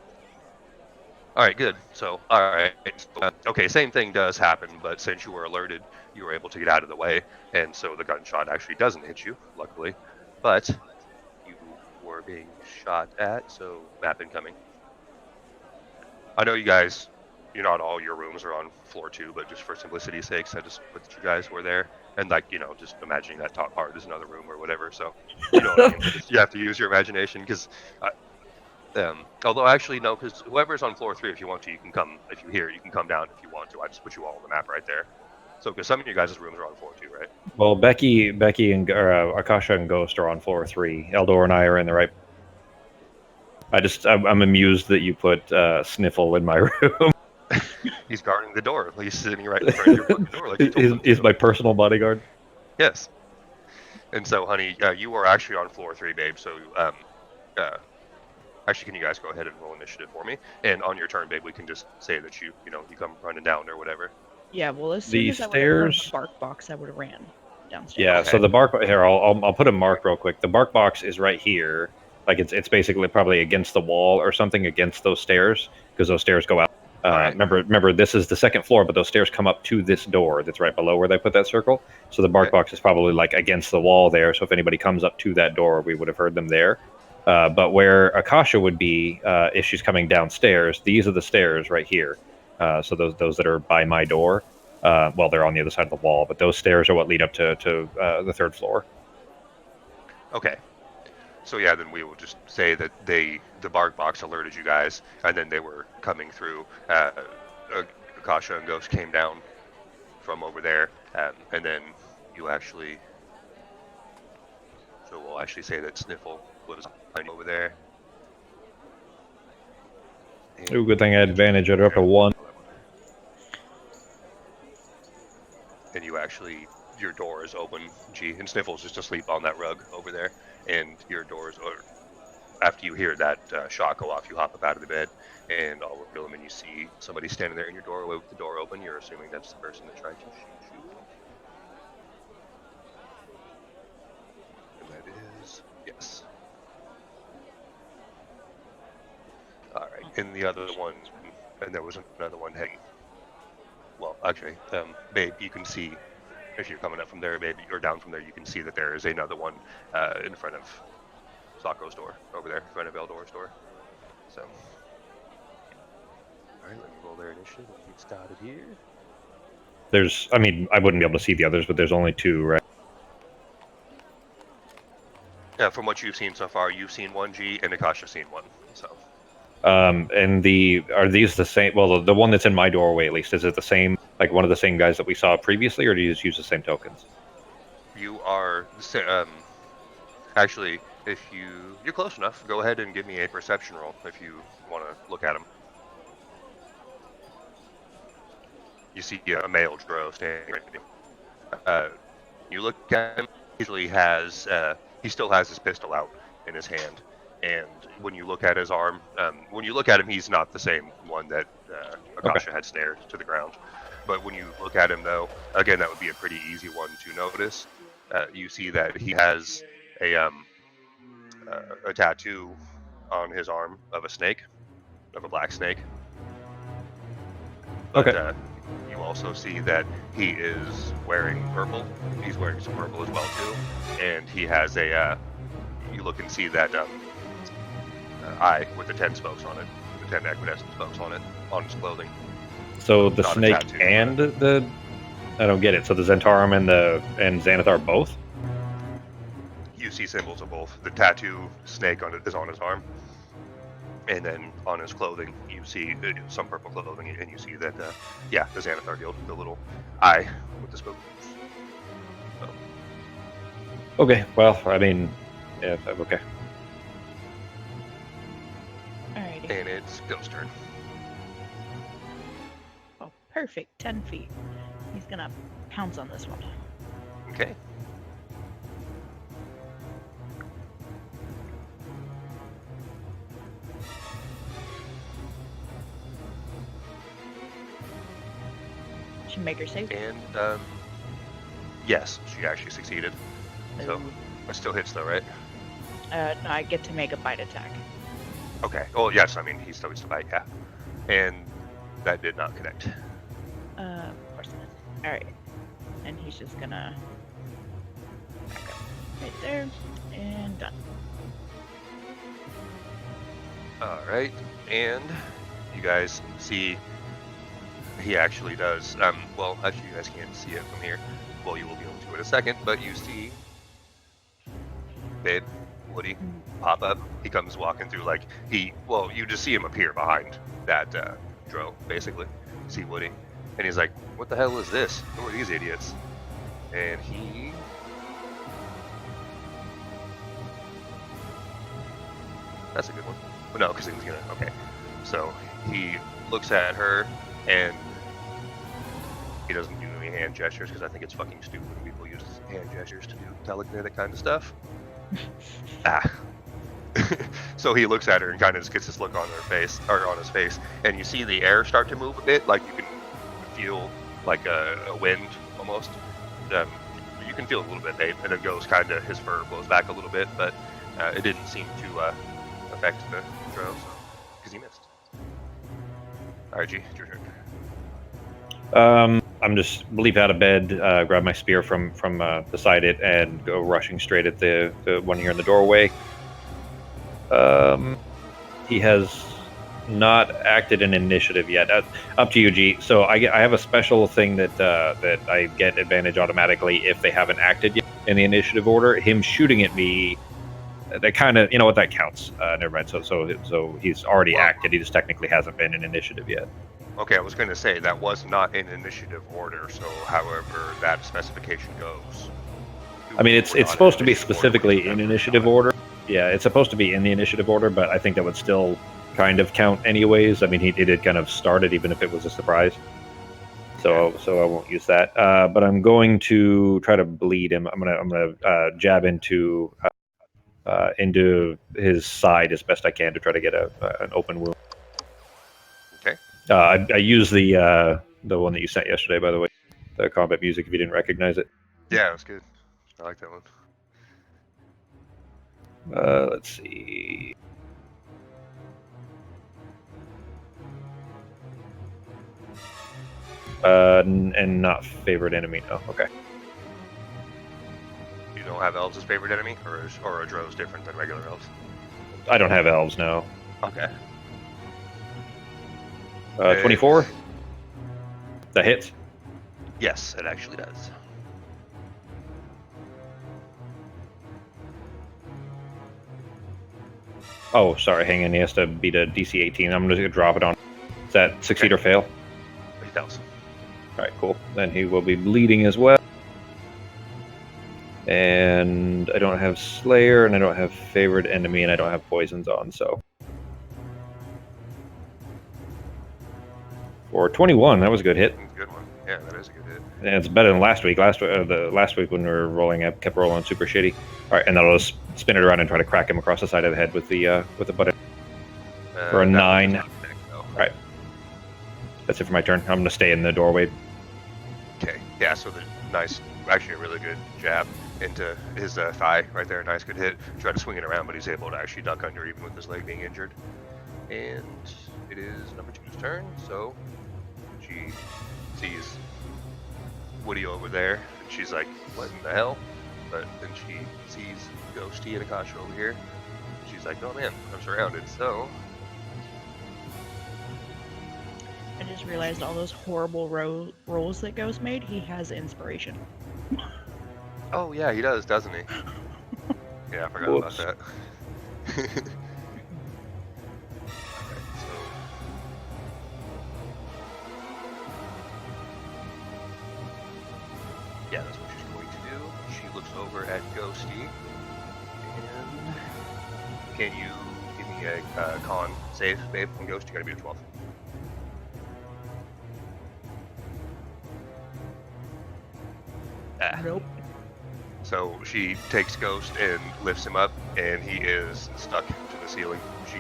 All right, good. So, all right. Okay, same thing does happen, but since you were alerted, you were able to get out of the way, and so the gunshot actually doesn't hit you, luckily. But you were being shot at, so map incoming. I know you guys, not all your rooms are on floor 2, but just for simplicity's sakes, I just put that you guys were there. And just imagining that top part is another room or whatever. So, what I mean? You have to use your imagination because, although actually no, because whoever's on floor 3, if you want to, you can come. If you hear, you can come down if you want to. I just put you all on the map right there. So, because some of you guys' rooms are on floor 2, right? Well, Becky, and Akasha and Ghost are on floor 3. Eldor and I are in the right. I'm amused that you put Sniffle in my room. He's guarding the door. He's sitting right in front of your fucking door. Like you told him He's to. my personal bodyguard. Yes. And so, honey, you are actually on floor 3, babe. So, actually, can you guys go ahead and roll initiative for me? And on your turn, babe, we can just say that you come running down or whatever. Yeah, well, as soon as I would have heard the bark box, I would have ran downstairs. Yeah, Okay. so the bark here, I'll put a mark real quick. The bark box is right here. Like it's basically probably against the wall or something against those stairs because those stairs go out. right. Remember, this is the second floor, but those stairs come up to this door that's right below where they put that circle. So the bark Okay. box is probably like against the wall there. So if anybody comes up to that door, we would have heard them there. But where Akasha would be, if she's coming downstairs, these are the stairs right here. So those that are by my door, well, they're on the other side of the wall, but those stairs are what lead up to the third floor. Okay. So yeah, then we will just say that the bark box alerted you guys, and then they were coming through. Akasha and Ghost came down from over there, and then you actually. So we'll actually say that Sniffle was over there. Ooh, good thing I had advantage. I'd up to 1. And you actually, your door is open, G, and Sniffle's just asleep on that rug over there, and your doors are. After you hear that shot go off, you hop up out of the bed, and all of them, and you see somebody standing there in your doorway with the door open. You're assuming that's the person that tried to shoot you. And that is yes. All right, and the other one, and there was another one hanging. Well, actually, babe, you can see if you're coming up from there, babe, or down from there, you can see that there is another one in front of Socko's door over there, in front of Eldor's door. So, all right, let me roll their initiative and get started here. I mean, I wouldn't be able to see the others, but there's only 2, right? Yeah, from what you've seen so far, you've seen 1G and Akasha's seen 1. So. And are these the same? Well, the one that's in my doorway, at least, is it the same? Like one of the same guys that we saw previously, or do you just use the same tokens? You are actually, if you're close enough, go ahead and give me a perception roll if you want to look at him. You see a male Dro standing right there. You look at him. He still has his pistol out in his hand, and when you look at his arm, he's not the same one that Akasha had snared to the ground. But when you look at him, though, again, that would be a pretty easy one to notice. You see that he has a tattoo on his arm of a snake, of a black snake. But Okay. you also see that he is wearing purple. He's wearing some purple as well too, and he has a. You look and see that eye with the 10 spokes on it, the 10 equidescent spokes on it, on his clothing. So the Not a snake tattoo, and the. I don't get it. So the Zentarum and Xanathar both? You see symbols of both. The tattoo snake is on his arm, and then on his clothing you see some purple clothing, and you see that the Xanathar guild, the little eye with the spook. So. Okay. Well, I mean, yeah. Okay. Alrighty. And it's Ghost turn. Oh, perfect. 10 feet. He's gonna pounce on this one. Okay. She make her save. And yes, she actually succeeded. So it still hits though, right? No, I get to make a bite attack. Okay. Oh yes, I mean he still gets to bite, yeah. And that did not connect. Of course not. Alright. And he's just gonna back up right there and done. Alright, and you guys see he actually does well actually you guys can't see it from here. Well, you will be able to in a second, but you see Babe, Woody pop up. He comes walking through you just see him appear behind that Dro, basically. You see Woody. And he's like, what the hell is this? Who are these idiots? And he that's a good one. But no, because he was gonna okay. So he looks at her and he doesn't do any hand gestures because I think it's fucking stupid when people use hand gestures to do telekinetic kind of stuff. So he looks at her and kind of just gets this look on her face, or on his face, and you see the air start to move a bit, like you can feel like a wind almost. You can feel a little bit, babe, and it goes kind of, his fur blows back a little bit, but it didn't seem to affect the Dro, because he missed. Alright, G, it's your turn. I'm just leap out of bed, grab my spear from beside it, and go rushing straight at the one here in the doorway. He has not acted in initiative yet. Up to you, G. So I have a special thing that that I get advantage automatically if they haven't acted yet in the initiative order. Him shooting at me, that kind of, you know what, that counts. Never mind. So he's already acted. He just technically hasn't been in initiative yet. Okay, I was going to say that was not in initiative order, so however that specification goes. I mean, it's supposed to be specifically in initiative order. Yeah, it's supposed to be in the initiative order, but I think that would still kind of count anyways. I mean, he did kind of start it, even if it was a surprise. So I won't use that. But I'm going to try to bleed him. I'm gonna jab into his side as best I can to try to get an open wound. Okay. I use the one that you sent yesterday, by the way, the combat music. If you didn't recognize it. Yeah, that's good. I like that one. Let's see. And not favorite enemy. No. Okay. You don't have elves as favorite enemy, or are drows different than regular elves? I don't have elves. No. Okay. 24. That hits. Yes, it actually does. Oh, sorry. Hang on. He has to beat a DC 18. I'm just gonna drop it on. Is that succeed or fail? He fails. All right, cool. Then he will be bleeding as well. And I don't have Slayer, and I don't have favorite enemy, and I don't have poisons on, so. For 21, that was a good hit. Good one. Yeah, that is a good hit. And it's better than last week. Last week when we were rolling, I kept rolling super shitty. All right, and then I'll just spin it around and try to crack him across the side of the head with the button for a 9. All right, that's it for my turn. I'm gonna stay in the doorway. Okay. Yeah. So the nice, actually a really good jab into his thigh right there. Nice, good hit. Try to swing it around, but he's able to actually duck under even with his leg being injured. And it is number 2's turn. So she sees Woody over there, and she's like, "What in the hell?" But then she sees Ghosty and Akasha over here. And she's like, "Oh man, I'm surrounded." So I just realized all those horrible rolls that Ghost made. He has inspiration. oh yeah, he does, doesn't he? Yeah, I forgot Whoops. about that. Okay, so yeah, that's what she's going to do. She looks over at Ghosty, and can you give me a con save, babe? On Ghost, you gotta be a 12. Nope. So she takes Ghost and lifts him up, and he is stuck to the ceiling. She,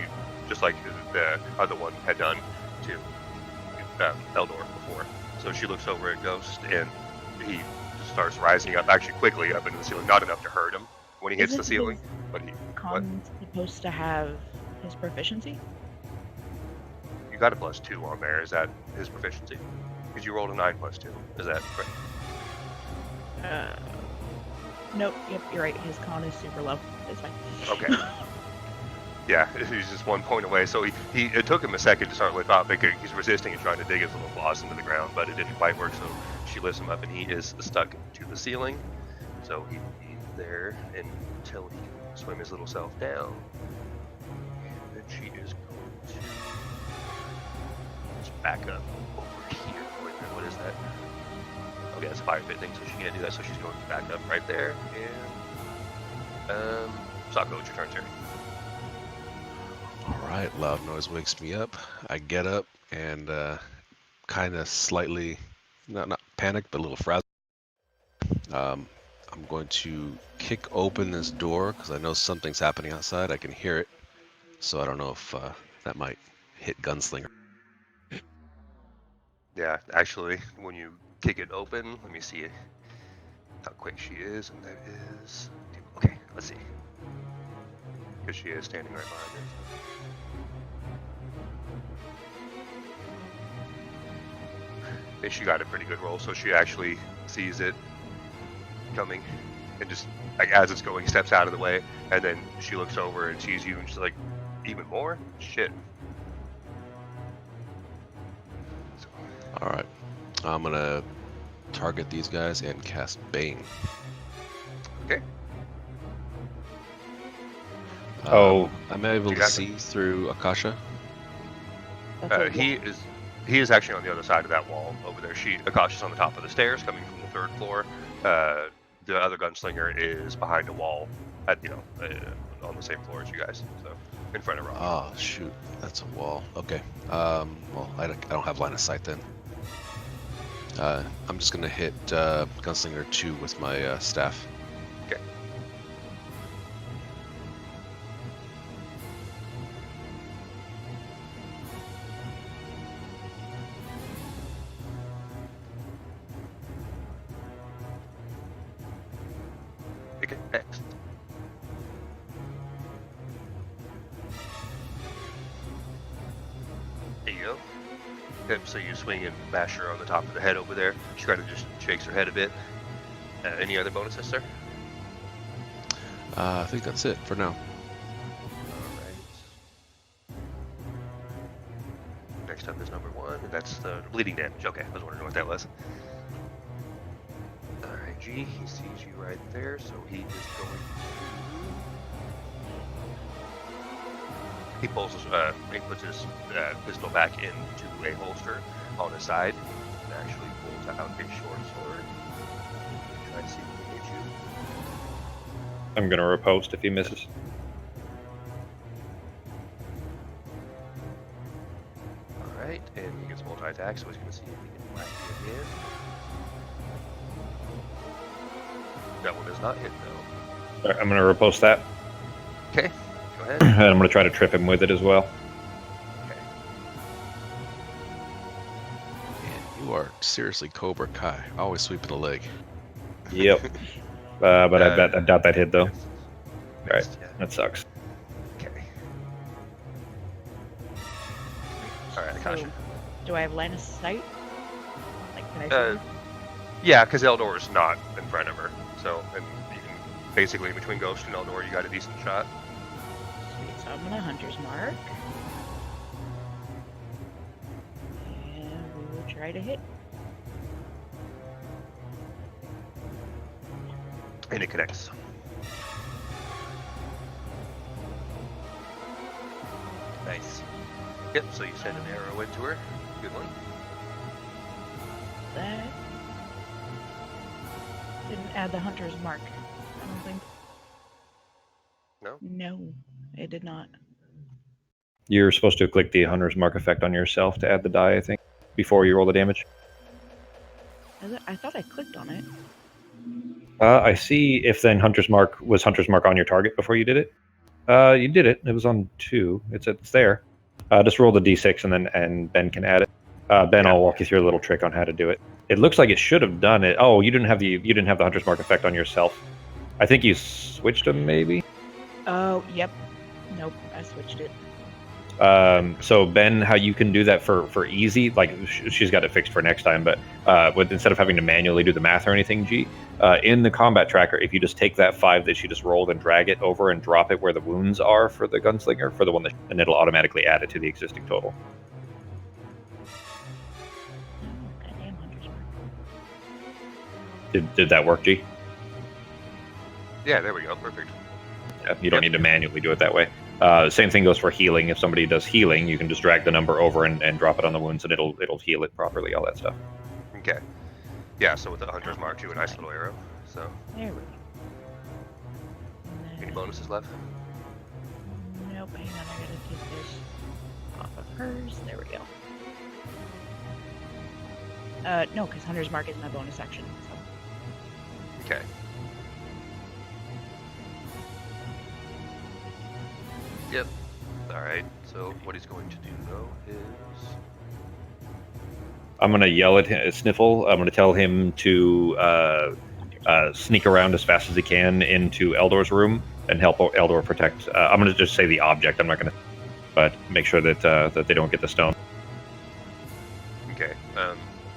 just like the other one had done to Eldor before. So she looks over at Ghost, and he starts rising up, actually quickly up into the ceiling. Not enough to hurt him when he hits Isn't the ceiling, his but he. con supposed to have his proficiency? You got a +2 on there. Is that his proficiency? Because you rolled a 9 +2. Is that right? Nope. Yep, you're right. His con is super low. It's fine. Okay. Yeah, he's just 1 point away. So it took him a second to start lift off because he's resisting and trying to dig his little claws into the ground, but it didn't quite work. So she lifts him up, and he is stuck to the ceiling. So he's there until he can swim his little self down. And then she is going to just back up over here. Wait a minute, what is that? Okay, that's a fire pit thing, so she can't do that. So she's going to back up right there. And Sako, it's your turn, sir. All right, loud noise wakes me up. I get up and kind of slightly, not panicked, but a little frazzled. I'm going to kick open this door because I know something's happening outside. I can hear it, so I don't know if that might hit Gunslinger. Yeah, actually, when you kick it open, let me see how quick she is, and that is... Okay, let's see. Because she is standing right behind She got a pretty good roll, so she actually sees it coming, and just like as it's going, steps out of the way, and then she looks over and sees you, and she's like, "Even more? Shit." So, All right, I'm gonna target these guys and cast Bane. okay. I'm able You to got see through Akasha. That's a He is actually on the other side of that wall over there. Akasha's on the top of the stairs, coming from the 3rd floor. The other gunslinger is behind a wall, on the same floor as you guys, so in front of Rob. Oh shoot, that's a wall. Okay. Well, I don't have line of sight then. I'm just gonna hit Gunslinger 2 with my staff. Okay. Okay. Next. There you go. Yep, so you swing and bash her on the top of the head over there. She kind of just shakes her head a bit. Any other bonuses, sir? I think that's it for now. Alright. Next up is number 1, and that's the bleeding damage. Okay, I was wondering what that was. Alright, G, he sees you right there, so he is going to... He puts his pistol back into a holster on his side, and actually pulls out a short sword. Try to see if he can hit you. I'm gonna riposte if he misses. Alright, and he gets multi-attack, so he's going to see if he can whack you again. That one does not hit, though. Alright, I'm gonna riposte that, Okay, go ahead. and I'm gonna try to trip him with it as well. Okay. Man, you are seriously Cobra Kai. Always sweeping a leg. Yep. But I doubt that hit though. Alright, Missed, yeah. that sucks. Okay. Alright, Akasha. So, do I have line of sight? Like, can I see Uh, her? Yeah, because Eldor's not in front of her. So, and you can basically in between Ghost and Eldor, you got a decent shot. Sweet, so I'm gonna Hunter's Mark. And we will try to hit. And it connects. Nice. Yep, so you send an arrow into her. Good one. That didn't add the Hunter's Mark, I don't think. No? No, it did not. You're supposed to click the Hunter's Mark effect on yourself to add the die, I think, before you roll the damage. I thought I clicked on it. I see if then Hunter's Mark was on your target before you did it. You did it. It was on 2. It's there. Just roll the d6 and Ben can add it. Ben, I'll walk you through a little trick on how to do it. It looks like it should have done it. Oh, you didn't have the Hunter's Mark effect on yourself. I think you switched them, maybe. Oh, yep. Nope, I switched it. So Ben, how you can do that for easy, like she's got it fixed for next time, but instead of having to manually do the math or anything, G, in the combat tracker, if you just take that 5 that she just rolled and drag it over and drop it where the wounds are for the gunslinger, for the one that, and it'll automatically add it to the existing total. Goddamn Hunter's Mark. Did that work, G? Yeah, there we go. Perfect. Yeah, you don't need to manually do it that way. Same thing goes for healing. If somebody does healing, you can just drag the number over and drop it on the wounds, and it'll heal it properly. All that stuff. Okay. Yeah, so with the Hunter's Mark, you a nice little arrow. So, There we go. And any then- bonuses left? Nope, hang on, I gotta take this off of hers. There we go. No, because Hunter's Mark is my bonus action. So. Okay. Yep. Alright, so what he's going to do, though, is... I'm gonna yell at him, Sniffle. I'm gonna tell him to sneak around as fast as he can into Eldor's room and help Eldor protect. I'm gonna just say the object. I'm not gonna, but make sure that that they don't get the stone. Okay.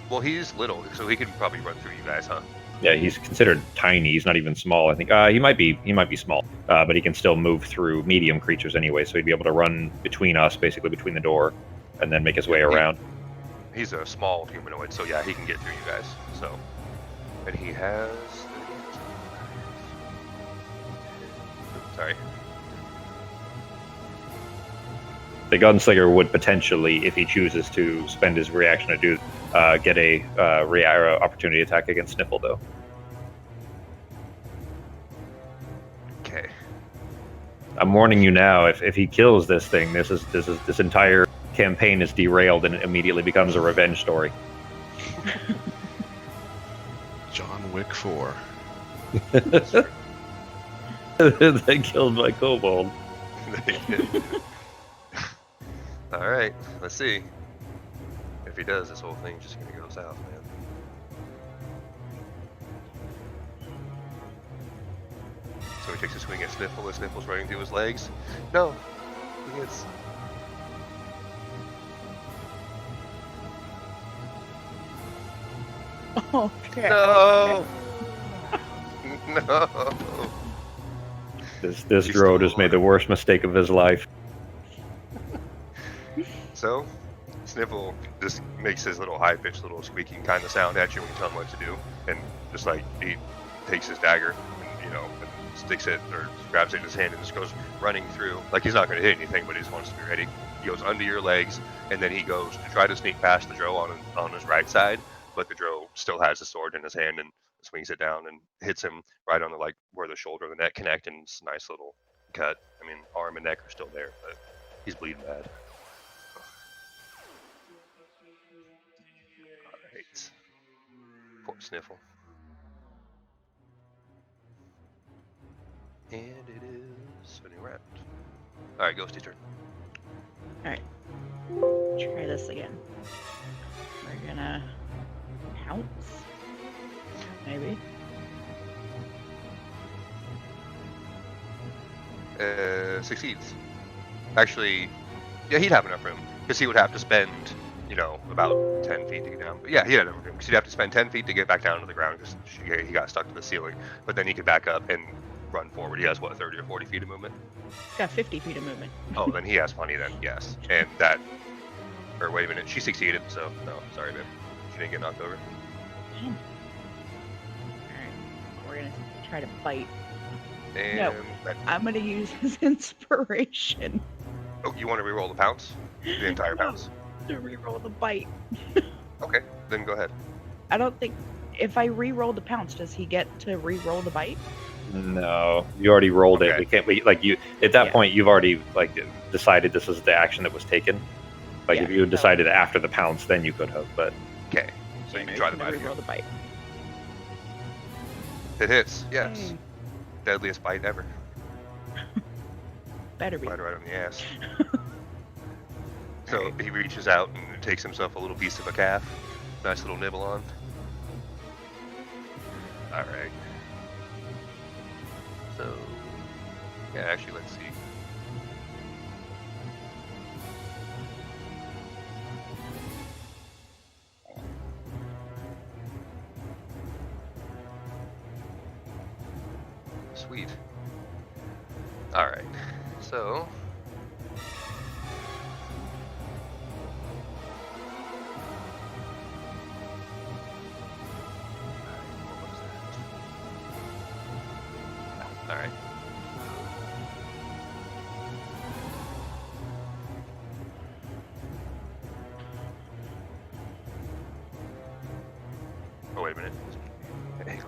Well, he's little, so he can probably run through you guys, huh? Yeah, he's considered tiny. He's not even small. I think he might be small, but he can still move through medium creatures anyway. So he'd be able to run between us, basically between the door, and then make his way around. He's a small humanoid, so yeah, he can get through you guys. So, and he has. Sorry. The gunslinger would potentially, if he chooses to spend his reaction to do, get a opportunity attack against Sniffle, though. Okay. I'm warning you now. If he kills this thing, this entire campaign is derailed and it immediately becomes a revenge story. John Wick 4. They killed my kobold. All right, let's see. If he does, this whole thing's just gonna go south, man. So he takes a swing at Sniffle. The Sniffle's running through his legs. No, he hits. Okay. No. No. This He's Dro still just made the worst mistake of his life. So, Sniffle just makes his little high-pitched, little squeaking kind of sound at you when you tell him what to do, and just like he takes his dagger, and, and sticks it or grabs it in his hand and just goes running through. Like he's not going to hit anything, but he just wants to be ready. He goes under your legs, and then he goes to try to sneak past the Dro on his right side, but the Dro still has the sword in his hand and swings it down and hits him right on the where the shoulder and the neck connect, and it's a nice little cut. I mean, arm and neck are still there, but he's bleeding bad. Alright. Poor Sniffle. And it is a new round. Alright, Ghosty turn. Alright. Try this again. We're gonna pounce. Maybe. Succeeds. Actually, yeah, he'd have enough room. Because he would have to spend, about 10 feet to get down. But yeah, he'd have enough room. Because he'd have to spend 10 feet to get back down to the ground because he got stuck to the ceiling. But then he could back up and run forward. He has, 30 or 40 feet of movement? Got 50 feet of movement. Oh, then he has plenty then, yes. And that... Or wait a minute, she succeeded, so no, sorry, babe. She didn't get knocked over. Damn. Alright. We're gonna try to bite. And No. I'm gonna use his inspiration. Oh, you want to reroll the pounce? The entire pounce? To reroll the bite. Okay, then go ahead. I don't think... If I re-roll the pounce, does he get to re-roll the bite? No, you already rolled it. Okay. We can't. You at that point, you've already decided this is the action that was taken. If you decided after the pounce, then you could have. But Okay, so you can try the bite re-roll again. the bite. It hits, yes. Hey. Deadliest bite ever. Better be. Right on the ass. So he reaches out and takes himself a little piece of a calf. Nice little nibble on. Alright. So, yeah, actually, let's see. Sweet. Alright, so... Alright. Oh, wait a minute. Hang on.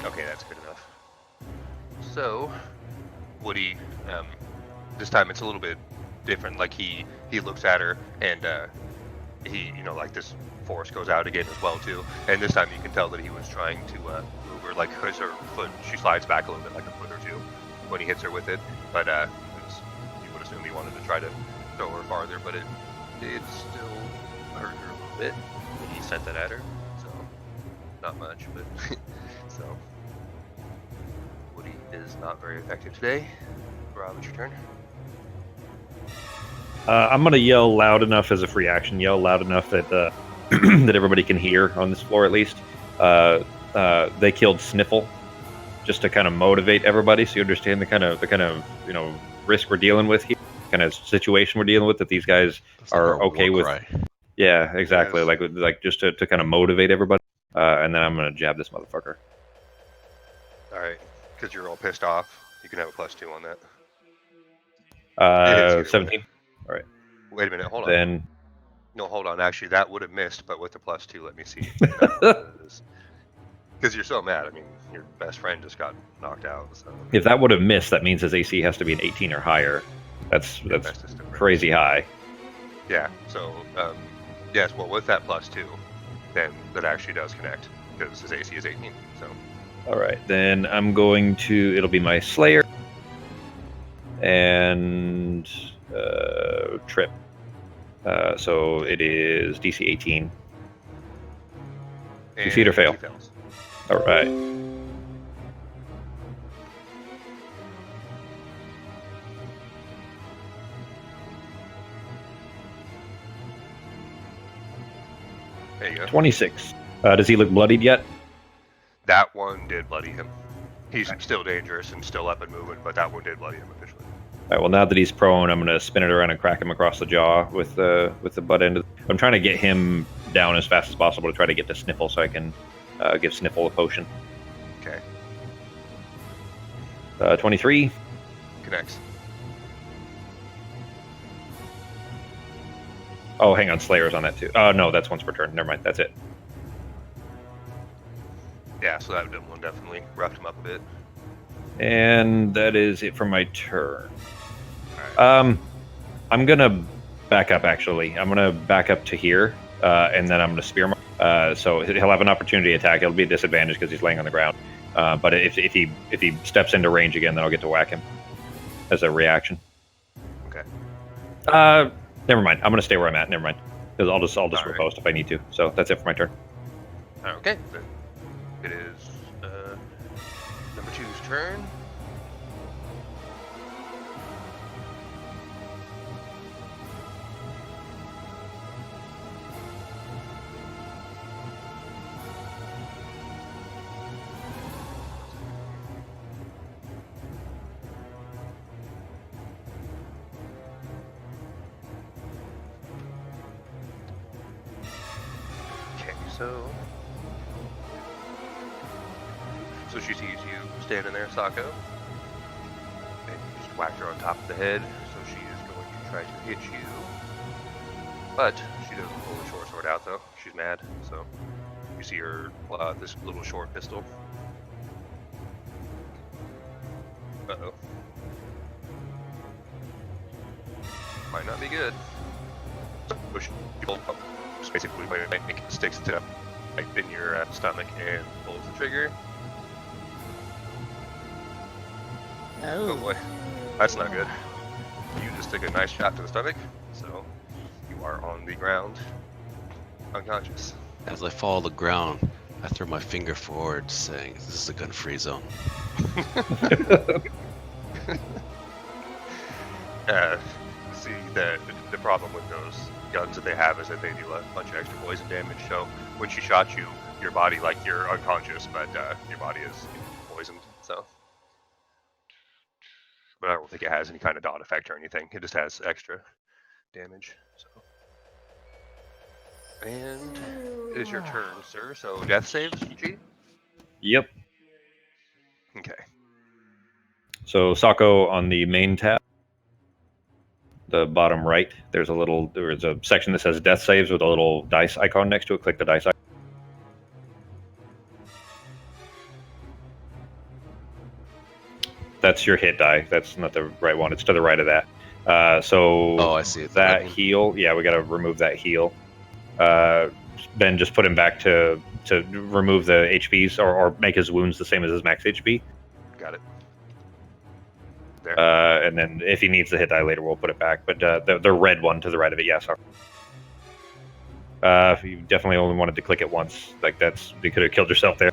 Okay, that's good enough. So, Woody, this time it's a little bit different. Like he looks at her and he, this force goes out again as well too. And this time you can tell that he was trying to move her, because her foot, she slides back a little bit, like a foot or two, when he hits her with it. But you would assume he wanted to try to throw her farther, but it did still hurt her a little bit. And he sent that at her, so not much, but so Woody is not very effective today. Rob, it's your turn. I'm gonna yell loud enough as a free action. Yell loud enough that that everybody can hear on this floor at least. They killed Sniffle, just to kind of motivate everybody, so you understand the kind of risk we're dealing with here, kind of situation we're dealing with. That these guys That's like are our okay war with. cry. Yeah, exactly. Yes. Like just to kind of motivate everybody. And then I'm gonna jab this motherfucker. All right, because you're all pissed off, you can have a +2 on that. It hits either 17. way. All right. Wait a minute, hold on. Then No, hold on. Actually, that would have missed, but with the +2, let me see. That was because you're so mad. I mean, your best friend just got knocked out. So if that would have missed, that means his AC has to be an 18 or higher. That's just different. crazy high. Yeah. So yes, well, with that +2, then that actually does connect because his AC is 18. So All right, then I'm going to. It'll be my Slayer and Trip. So it is DC 18. Succeed or fail? He fails. All right. There you go. 26. Does he look bloodied yet? That one did bloody him. He's still dangerous and still up and moving, but that one did bloody him officially. All right. Well, now that he's prone, I'm going to spin it around and crack him across the jaw with the butt end. I'm trying to get him down as fast as possible to try to get to Sniffle, so I can give Sniffle a potion. Okay. 23. Connects. Oh, hang on. Slayer's on that too. No, that's once per turn. Never mind. That's it. Yeah, so that one definitely roughed him up a bit. And that is it for my turn. All right. I'm gonna back up. Actually, I'm gonna back up to here, and then I'm gonna spear mark. So he'll have an opportunity attack. It'll be a disadvantage because he's laying on the ground. But if he steps into range again, then I'll get to whack him as a reaction. Okay. Never mind. I'm gonna stay where I'm at. Never mind, because I'll just All right. riposte if I need to. So that's it for my turn. Okay. Then it is number 2's turn. Okay, so she sees you standing there, Sako, and you just whacked her on top of the head, so she is going to try to hit you. But she doesn't pull the short sword out, though. She's mad, so you see her pull out this little short pistol. Uh-oh. Might not be good. So she pulls up, just basically sticks it up right in your stomach and pulls the trigger. Oh boy, that's not good. You just took a nice shot to the stomach, so you are on the ground, unconscious. As I fall to the ground, I throw my finger forward, saying, "This is a gun-free zone." See, the problem with those guns that they have is that they do a bunch of extra poison damage. So when she shot you, your body, like, you're unconscious, but your body is poisoned. So, but I don't think it has any kind of dot effect or anything. It just has extra damage. So, and it is your turn, sir. So death saves, G. Yep. Okay. So Sako on the main tab, the bottom right, there's a section that says death saves with a little dice icon next to it. Click the dice icon. That's your hit die. That's not the right one. It's to the right of that. So Oh, I see it. That heal, yeah, we got to remove that heal. Then just put him back to remove the HPs or make his wounds the same as his max HP. Got it. There. And then if he needs the hit die later, we'll put it back. But the red one to the right of it, yes. You definitely only wanted to click it once. Like you could have killed yourself there.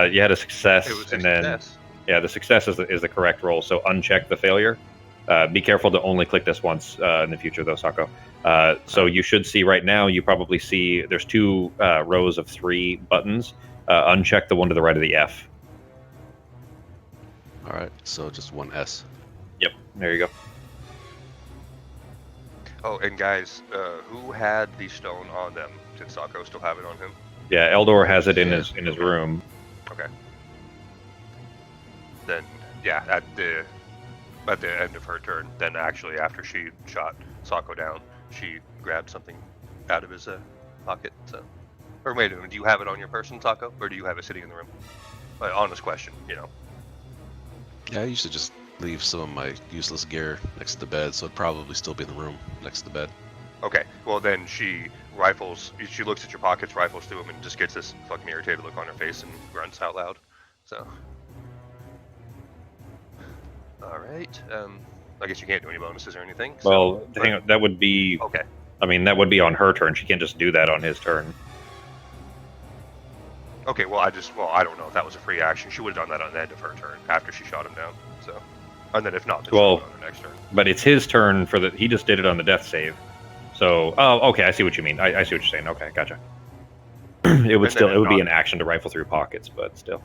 You had a success, It was and success. then the success is the correct roll. So uncheck the failure. Be careful to only click this once in the future, though, Sako. So you should see right now. You probably see there's 2 rows of 3 buttons. Uncheck the one to the right of the F. All right, so just one S. Yep, there you go. Oh, and guys, who had the stone on them? Did Sako still have it on him? Yeah, Eldor has it in his room. Okay. Then, yeah, at the end of her turn, then actually after she shot Sako down, she grabbed something out of his pocket. So, or wait a minute, do you have it on your person, Sako, or do you have it sitting in the room? Honest question, you know. Yeah, I used to just leave some of my useless gear next to the bed, so it'd probably still be in the room next to the bed. Okay, well then she looks at your pockets, rifles through them, and just gets this fucking irritated look on her face and grunts out loud. So, all right. I guess you can't do any bonuses or anything. Well, that would be okay. I mean, that would be on her turn. She can't just do that on his turn. Okay, well I don't know if that was a free action. She would have done that on the end of her turn after she shot him down. So, and then if not, then she'll do it on her next turn. But it's his turn he just did it on the death save. So, okay, I see what you mean. I see what you're saying. Okay, gotcha. It would be an action to rifle through pockets, but still.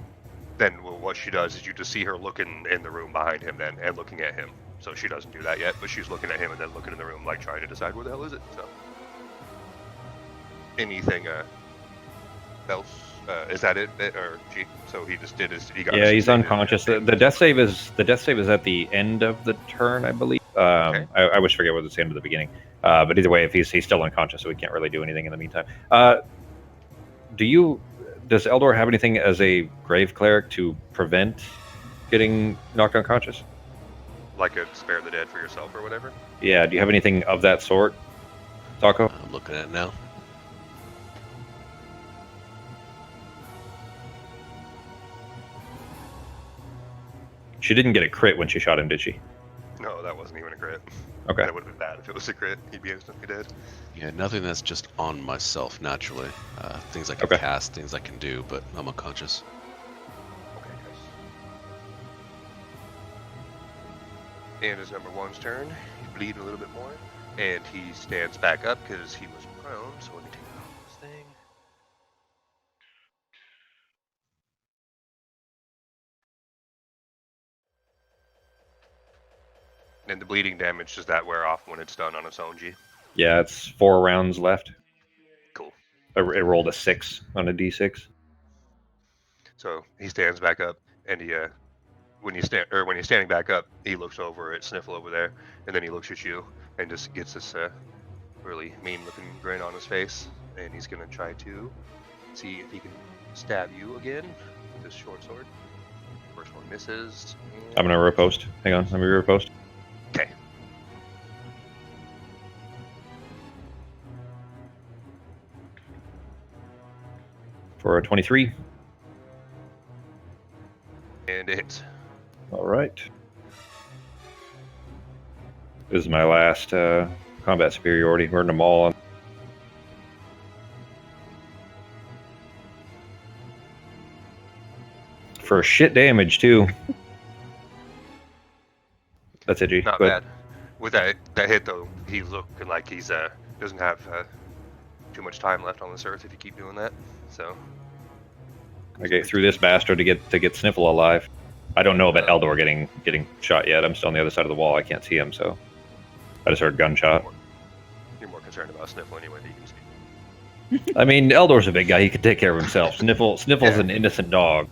Then what she does is you just see her looking in the room behind him then and looking at him. So she doesn't do that yet, but she's looking at him and then looking in the room, like trying to decide where the hell is it. So, anything else? Is that it? Or gee, so he just did his. He's unconscious. The death save is at the end of the turn, I believe. Okay. I always forget whether it's the end of the beginning. But either way, if he's still unconscious, so we can't really do anything in the meantime. Does Eldor have anything as a grave cleric to prevent getting knocked unconscious? Like a spare the dead for yourself or whatever? Yeah, do you have anything of that sort, Taco? I'm looking at it now. She didn't get a crit when she shot him, did she? No, that wasn't even a crit. Okay. That would have been bad if it was a crit. He'd be instantly dead. Yeah, nothing that's just on myself naturally. Things I can cast, things I can do, but I'm unconscious. Okay, guys. And it's number 1's turn. He's bleeding a little bit more. And he stands back up because he was prone. So let me take off this thing. And the bleeding damage, does that wear off when it's done on its own, G? Yeah, it's 4 rounds left. Cool. It rolled a 6 on a d6. So he stands back up, and he, when he's standing back up, he looks over at Sniffle over there, and then he looks at you, and just gets this really mean-looking grin on his face, and he's gonna try to see if he can stab you again with this short sword. First one misses. I'm gonna riposte. Hang on, let me riposte. Okay. For a 23. And it hits. All right. This is my last combat superiority. We're in them all on. For shit damage too. That's it, G. Not bad. With that hit though, he's looking like he's doesn't have too much time left on this earth if you keep doing that. So I get through this bastard to get Sniffle alive. I don't know about Eldor getting shot yet. I'm still on the other side of the wall. I can't see him, so I just heard gunshot. You're more concerned about Sniffle anyway than you can see. I mean, Eldor's a big guy. He can take care of himself. Sniffle's an innocent dog.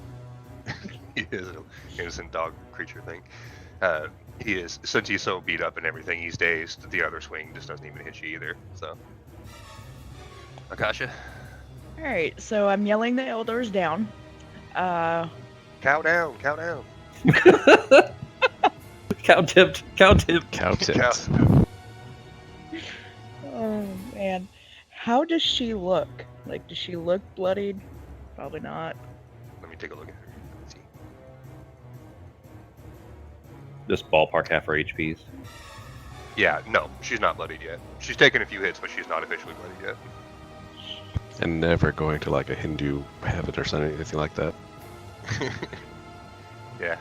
He is an innocent dog creature thing. He is, since he's so beat up and everything, he's dazed. The other swing just doesn't even hit you either. So, I gotcha. All right, so I'm yelling the elders down. Cow down, cow down. Cow tipped. Oh man, how does she look? Like, does she look bloodied? Probably not. Let me take a look at her. Let's see. Just ballpark half her HPs. Yeah, no, she's not bloodied yet. She's taken a few hits, but she's not officially bloodied yet. And never going to like a Hindu heaven or something, anything like that. Yeah.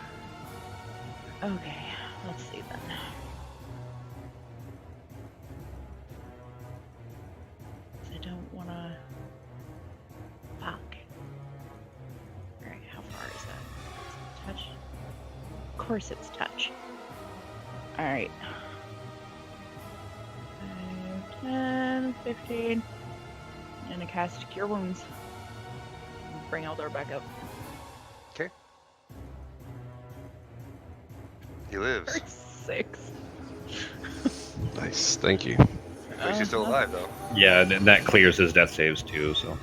Okay, let's see then. I don't want to. Fuck. Alright, how far is that? Is it touch? Of course it's touch. Alright. 5, 10, 15. And I cast Cure Wounds. Bring Eldor back up. Okay. He lives. 6. Nice, thank you. At least he's still alive, though. Yeah, and that clears his death saves too. So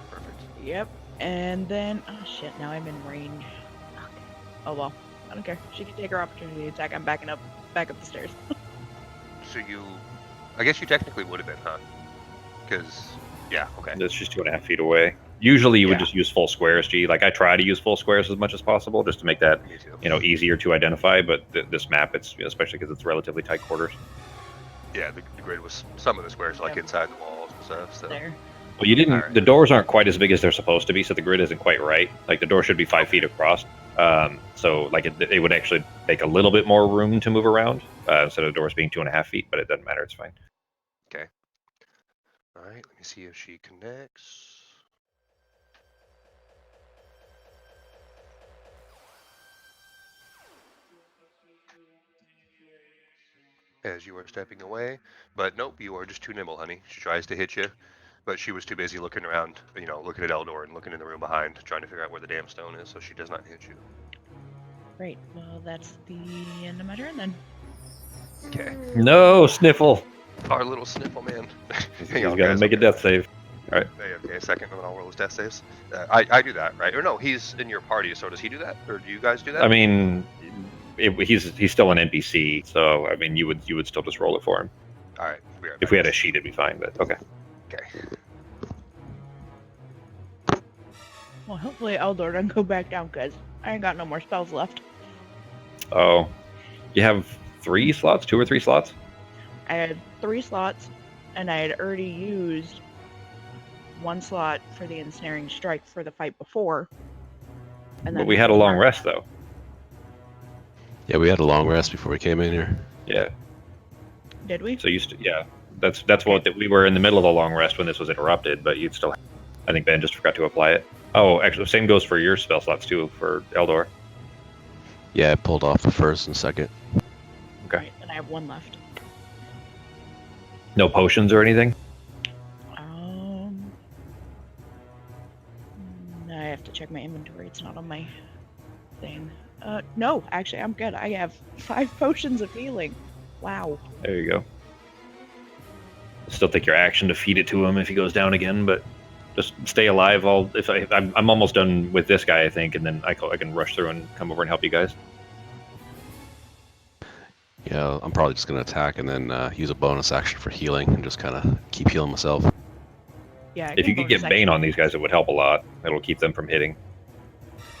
Perfect. Yep. And then, oh shit, now I'm in range. Fuck. Oh well, I don't care. She can take her opportunity attack. I'm back up the stairs. So I guess you technically would have been, huh? Because, yeah, okay. that's just 2.5 feet away. Usually, you would Yeah. just use full squares. G. Like I try to use full squares as much as possible, just to make that Me too. easier to identify. But this map, it's especially because it's relatively tight quarters. Yeah, the grid was some of the squares like Yep. inside the walls and stuff. So There. Well, you didn't. Alright. The doors aren't quite as big as they're supposed to be, so the grid isn't quite right. Like the door should be 5 feet across. So like it would actually take a little bit more room to move around instead of the doors being 2.5 feet. But it doesn't matter. It's fine. okay. All right, let me see if she connects. As you are stepping away, but nope, you are just too nimble, honey. She tries to hit you, but she was too busy looking around, looking at Eldor and looking in the room behind, trying to figure out where the damn stone is, so she does not hit you. Great. Well, that's the end of my turn then. Okay. No sniffle. Our little sniffle man. He's Hang got on, to guys, make a okay. death save. Hey, okay, a second, and then I'll roll his death saves. I do that, right? Or no, he's in your party, so does he do that? Or do you guys do that? I mean, he's still an NPC, so I mean, you would still just roll it for him. All right. If we had a sheet, it'd be fine. But okay. Okay. Well, hopefully Eldor doesn't go back down, because I ain't got no more spells left. Oh, you have 3 slots, 2 or 3 slots. I had 3 slots, and I had already used 1 slot for the ensnaring strike for the fight before. And But we had a long rest though. Yeah, we had a long rest before we came in here. Yeah. Did we? So yeah, that's what we were in the middle of a long rest when this was interrupted. But you'd still. I think Ben just forgot to apply it. Oh, actually, same goes for your spell slots too for Eldor. Yeah, I pulled off the first and second. Okay. Right, and I have 1 left. No potions or anything. I have to check my inventory. It's not on my thing. No, actually, I'm good. I have 5 potions of healing. Wow. There you go. Still take your action to feed it to him if he goes down again, but just stay alive. I'm almost done with this guy, I think, and then I can rush through and come over and help you guys. Yeah, I'm probably just gonna attack and then use a bonus action for healing and just kind of keep healing myself. Yeah. I If you can could get bonus Bane action. on these guys, it would help a lot. It'll keep them from hitting.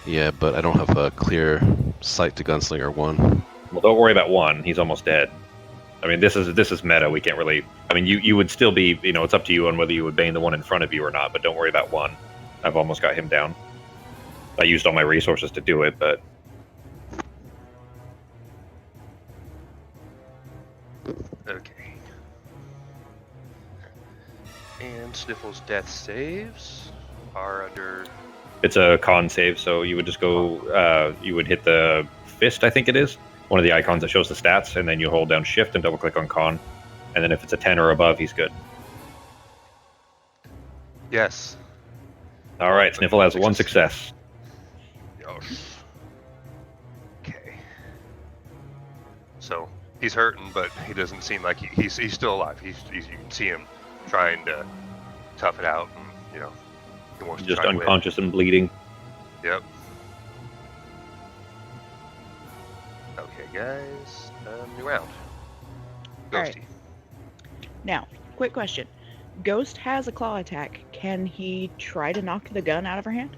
Yeah, but I don't have a clear sight to Gunslinger 1. Well, don't worry about 1. He's almost dead. I mean, this is meta. We can't really. I mean, you would still be. It's up to you on whether you would Bane the one in front of you or not. But don't worry about 1. I've almost got him down. I used all my resources to do it, but Okay. And Sniffle's death saves are under. it's a con save. So you would just go. You would hit the fist. I think it is one of the icons that shows the stats, and then you hold down Shift and double click on con, and then if it's a 10 or above, he's good. Yes. All right, Sniffle has 1 success. Yosh. Okay. So he's hurting, but he doesn't seem like he's still alive. You can see him trying to tough it out, and he wants to Just try to win. unconscious and bleeding. Yep. Okay, guys. New round. Ghosty. Alright. Now, quick question. Ghost has a claw attack. Can he try to knock the gun out of her hand?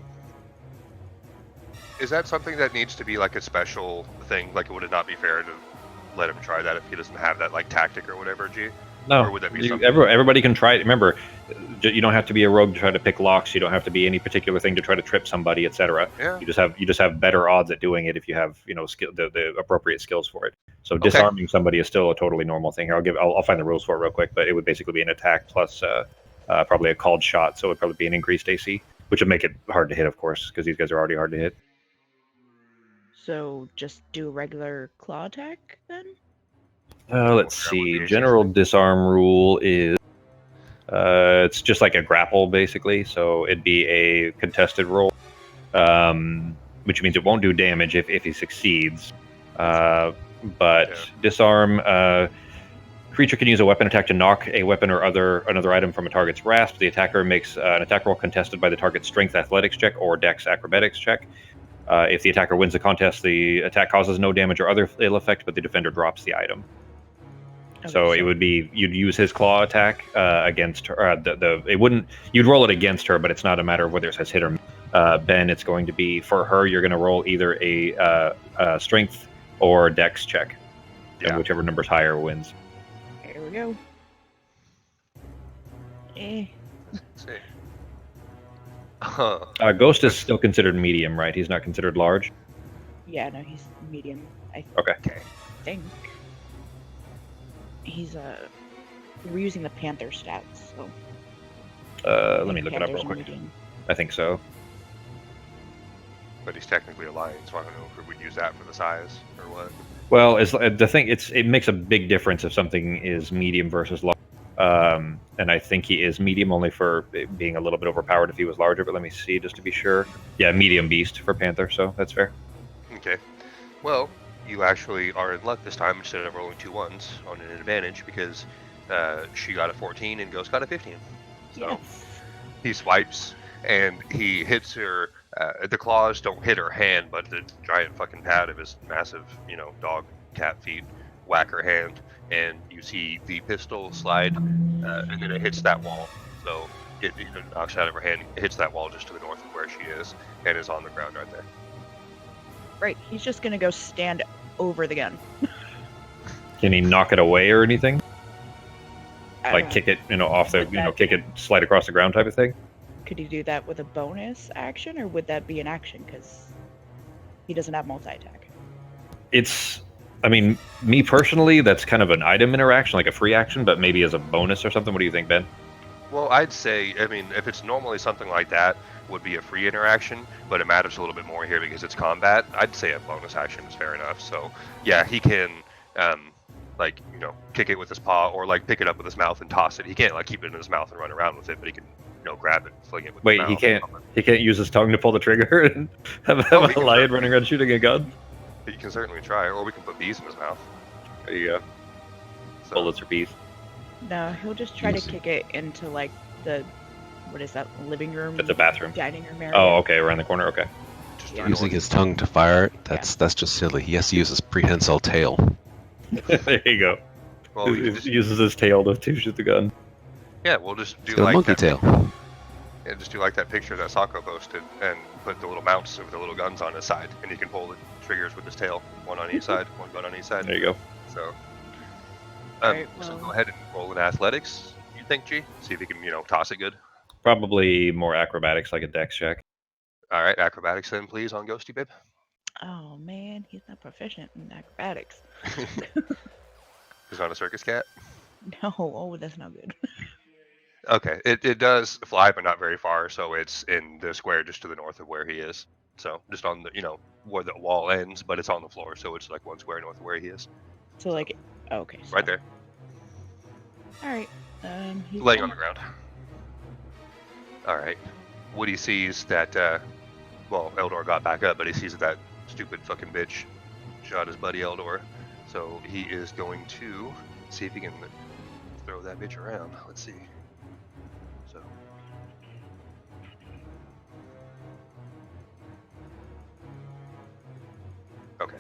Is that something that needs to be like a special thing? Like, would it not be fair to let him try that if he doesn't have that like tactic or whatever, G? No, Or would that be something? everybody can try it. Remember, You don't have to be a rogue to try to pick locks. You don't have to be any particular thing to try to trip somebody, etc. Yeah. You just have better odds at doing it if you have skill the appropriate skills for it. So Okay. disarming somebody is still a totally normal thing here. I'll find the rules for it real quick, but it would basically be an attack plus probably a called shot, so it would probably be an increased AC, which would make it hard to hit, of course, because these guys are already hard to hit. So just do a regular claw attack then? Let's see. General disarm rule is it's just like a grapple, basically. So it'd be a contested roll, which means it won't do damage if he succeeds. But disarm, creature can use a weapon attack to knock a weapon or another item from a target's grasp. The attacker makes an attack roll contested by the target's strength athletics check or dex acrobatics check. If the attacker wins the contest, the attack causes no damage or other ill effect, but the defender drops the item. So it would be you'd use his claw attack against her. It wouldn't. You'd roll it against her, but it's not a matter of whether it says hit or miss. Ben, it's going to be for her. You're going to roll either a strength or dex check, and whichever number's higher wins. Here we go. Let's see. Ghost is still considered medium, right? He's not considered large. Yeah, no, he's medium. Okay. Think he's we're using the Panther stats, so. Let me look it up real quick. Medium. I think so. But he's technically a lion, so I don't know if we'd use that for the size or what. Well, the thing it makes a big difference if something is medium versus large. And I think he is medium only for being a little bit overpowered if he was larger, but let me see just to be sure. Yeah, medium beast for Panther, so that's fair. Okay. Well, you actually are in luck this time instead of rolling 2 1s on an advantage because she got a 14 and Ghost got a 15. So Yes. he swipes and he hits her. The claws don't hit her hand, but the giant fucking pad of his massive, dog cat feet whack her hand, and you see the pistol slide, and then it hits that wall. So it knocks out of her hand, it hits that wall just to the north of where she is, and is on the ground right there. Right, he's just gonna go stand over the gun. Can he knock it away or anything? Like Uh, kick it, off the, kick it, slide across the ground type of thing? Could he do that with a bonus action, or would that be an action? Because he doesn't have multi-attack. Me personally, that's kind of an item interaction, like a free action, but maybe as a bonus or something. What do you think, Ben? Well, I'd say, if it's normally something like that, would be a free interaction, but it matters a little bit more here because it's combat. I'd say a bonus action is fair enough. So, yeah, he can, kick it with his paw or, pick it up with his mouth and toss it. He can't, keep it in his mouth and run around with it, but he can, grab it, fling it with his mouth. He can't use his tongue to pull the trigger and have a lion running around shooting a gun? You can certainly try, or we can put bees in his mouth. There you go. So, Bullets or bees. No, he'll just try to kick it into the, what is that, living room? It's a bathroom. Dining room area. Oh, okay, around the corner. Okay. Yeah. Using his tongue to fire it, that's just silly. He has to use his prehensile tail. There you go. Well, He uses his tail to shoot the gun. yeah, we'll just do He's got a monkey that. tail. Yeah, just do that picture that Sako posted and put the little mounts with the little guns on his side, and he can pull the triggers with his tail, one on each side, one gun on each side. There you go. So, Alright, so well- go ahead and roll in athletics. You think, G? See if he can, toss it good. Probably more acrobatics, like a dex check. All right, acrobatics then, please, on Ghosty Babe. Oh man, he's not proficient in acrobatics. He's not a circus cat. No, oh, that's not good. Okay, it does fly, but not very far. So it's in the square just to the north of where he is. So just on the, where the wall ends, but it's on the floor. So it's like 1 square north of where he is. So okay. So, Right there, All right. He's laying done. on the ground. All right. Woody sees that. Eldor got back up, but he sees that stupid fucking bitch shot his buddy Eldor. So he is going to see if he can throw that bitch around. Let's see. So. Okay.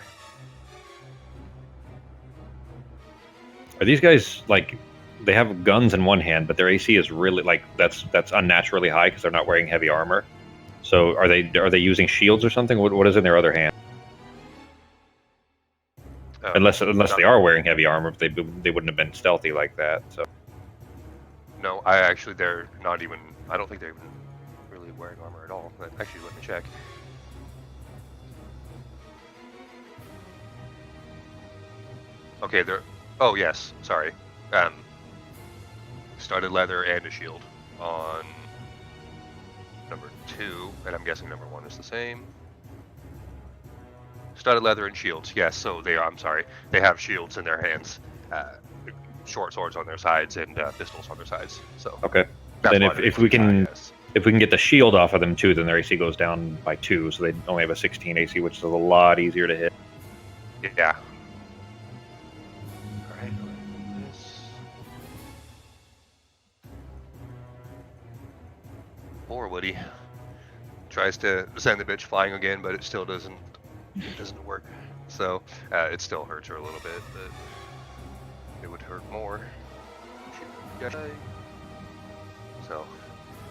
Are these guys they have guns in one hand, but their AC is really that's unnaturally high because they're not wearing heavy armor. So are they using shields or something? What is in their other hand? Unless they are wearing heavy armor, they wouldn't have been stealthy like that. So No, they're not even. I don't think they're even really wearing armor at all. But actually, let me check. Okay, they're. Oh yes, sorry. Studded leather and a shield on number 2, and I'm guessing number 1 is the same. Studded leather and shields. Yes, so they. I'm sorry. They have shields in their hands, short swords on their sides, and pistols on their sides. So. Okay. That's Then why if we can yes. if we can get the shield off of them too, then their AC goes down by 2, so they only have a 16 AC, which is a lot easier to hit. Yeah. Alright, this. Poor Woody. Tries to send the bitch flying again, but it still doesn't work. So it still hurts her a little bit, but it would hurt more.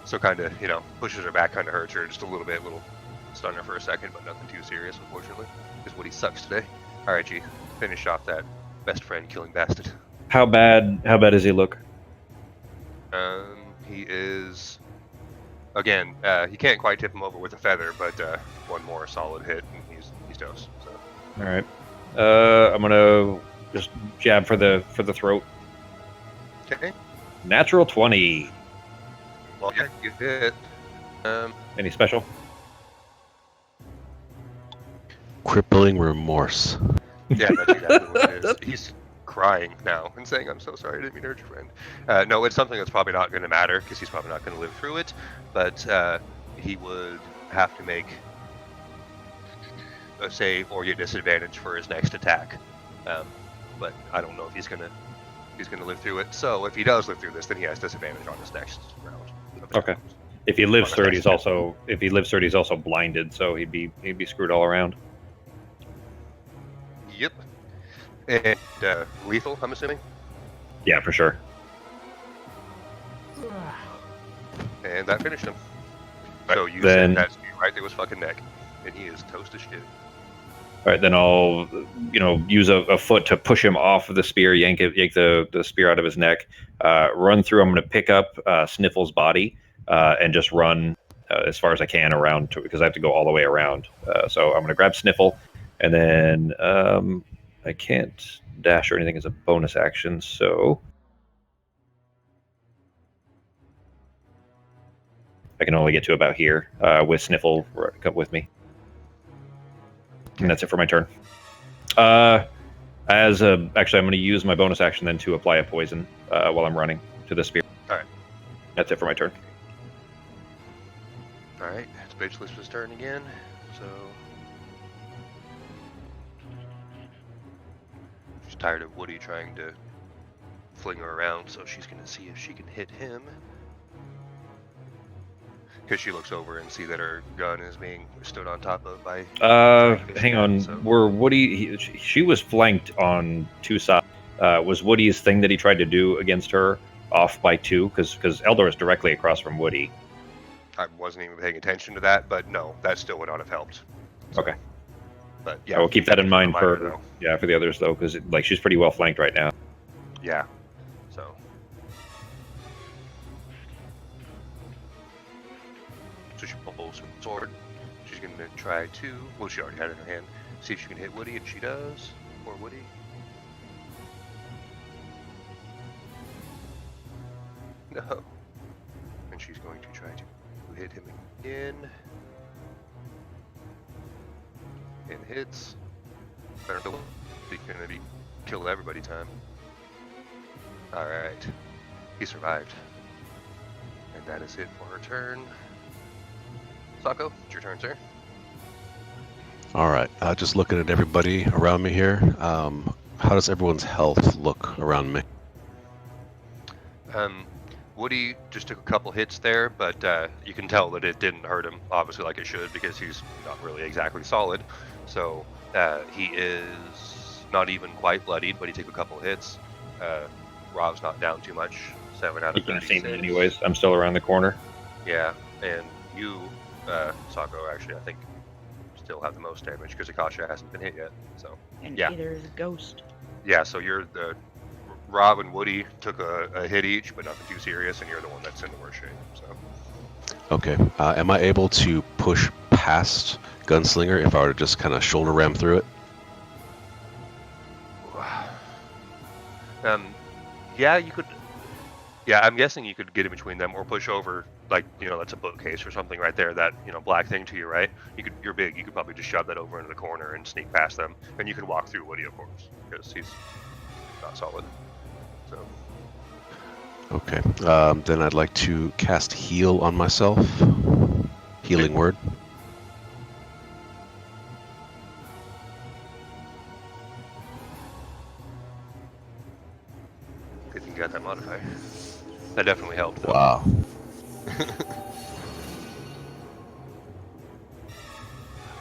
So kind of, pushes her back, kind of hurts her just a little bit, little stun her for a second, but nothing too serious, unfortunately, because Woody sucks today. All right, G, finish off that best friend killing bastard. How bad does he look? He is, again, he can't quite tip him over with a feather, but one more solid hit and he's toast. So. All right. I'm gonna just jab for the throat. Okay. Natural 20. Well, yeah, you hit. Any special? Crippling remorse. Yeah, that's exactly what it is. He's crying now and saying, "I'm so sorry, I didn't mean to hurt your friend." No, it's something that's probably not going to matter because he's probably not going to live through it. But he would have to make a save or get disadvantage for his next attack. But I don't know if he's gonna live through it. So if he does live through this, then he has disadvantage on his next round. Okay. If he lives through it, he's also blinded, so he'd be screwed all around. Yep. And lethal, I'm assuming. Yeah, for sure. And that finished him. So you Then- said that spear right through his fucking neck, and he is toast as shit. All right, then I'll use a foot to push him off of the spear, yank the spear out of his neck, run through. I'm going to pick up Sniffle's body and just run as far as I can around because I have to go all the way around. So I'm going to grab Sniffle, and then I can't dash or anything as a bonus action, so I can only get to about here with Sniffle with me. And that's it for my turn. Actually, I'm going to use my bonus action then to apply a poison while I'm running to the spear. All right. That's it for my turn. All right, it's Bitchless's turn again. So she's tired of Woody trying to fling her around, so she's going to see if she can hit him. Because she looks over and see that her gun is being stood on top of by. Hang on. So. Were Woody? She was flanked on 2 sides. Was Woody's thing that he tried to do against her off by 2? Because Eldor is directly across from Woody. I wasn't even paying attention to that, but no, that still would not have helped. So, Okay. But yeah, I will keep that in mind for though. for the others though, because she's pretty well flanked right now. Yeah. So. So she pulls her sword. She's going to try to. Well, she already had it in her hand. See if she can hit Woody, and she does. Poor Woody. No. And she's going to try to hit him again. And hits. I don't know if he's going to be kill everybody time. Alright. He survived. And that is it for her turn. Sako, it's your turn, sir. All right. Just looking at everybody around me here. How does everyone's health look around me? Woody just took a couple hits there, but you can tell that it didn't hurt him, obviously, like it should, because he's not really exactly solid. So he is not even quite bloodied, but he took a couple hits. Rob's not down too much. 7 out You of can 36. see me anyways. I'm still around the corner. Yeah, and you, Sako, actually, I think, still have the most damage because Akasha hasn't been hit yet. So And yeah. either is a ghost. Yeah, so you're Rob and Woody took a hit each, but nothing too serious, and you're the one that's in the worst shape. So. Okay. Am I able to push past Gunslinger if I were to just kind of shoulder ram through it? Yeah, you could. Yeah, I'm guessing you could get in between them or push over, like, that's a bookcase or something right there. That black thing to your right. You're big. You could probably just shove that over into the corner and sneak past them, and you can walk through Woody, of course, because he's not solid. So. Okay. Then I'd like to cast Heal on myself. Healing Word. Good thing you got that modifier. That definitely helped. Though. Wow.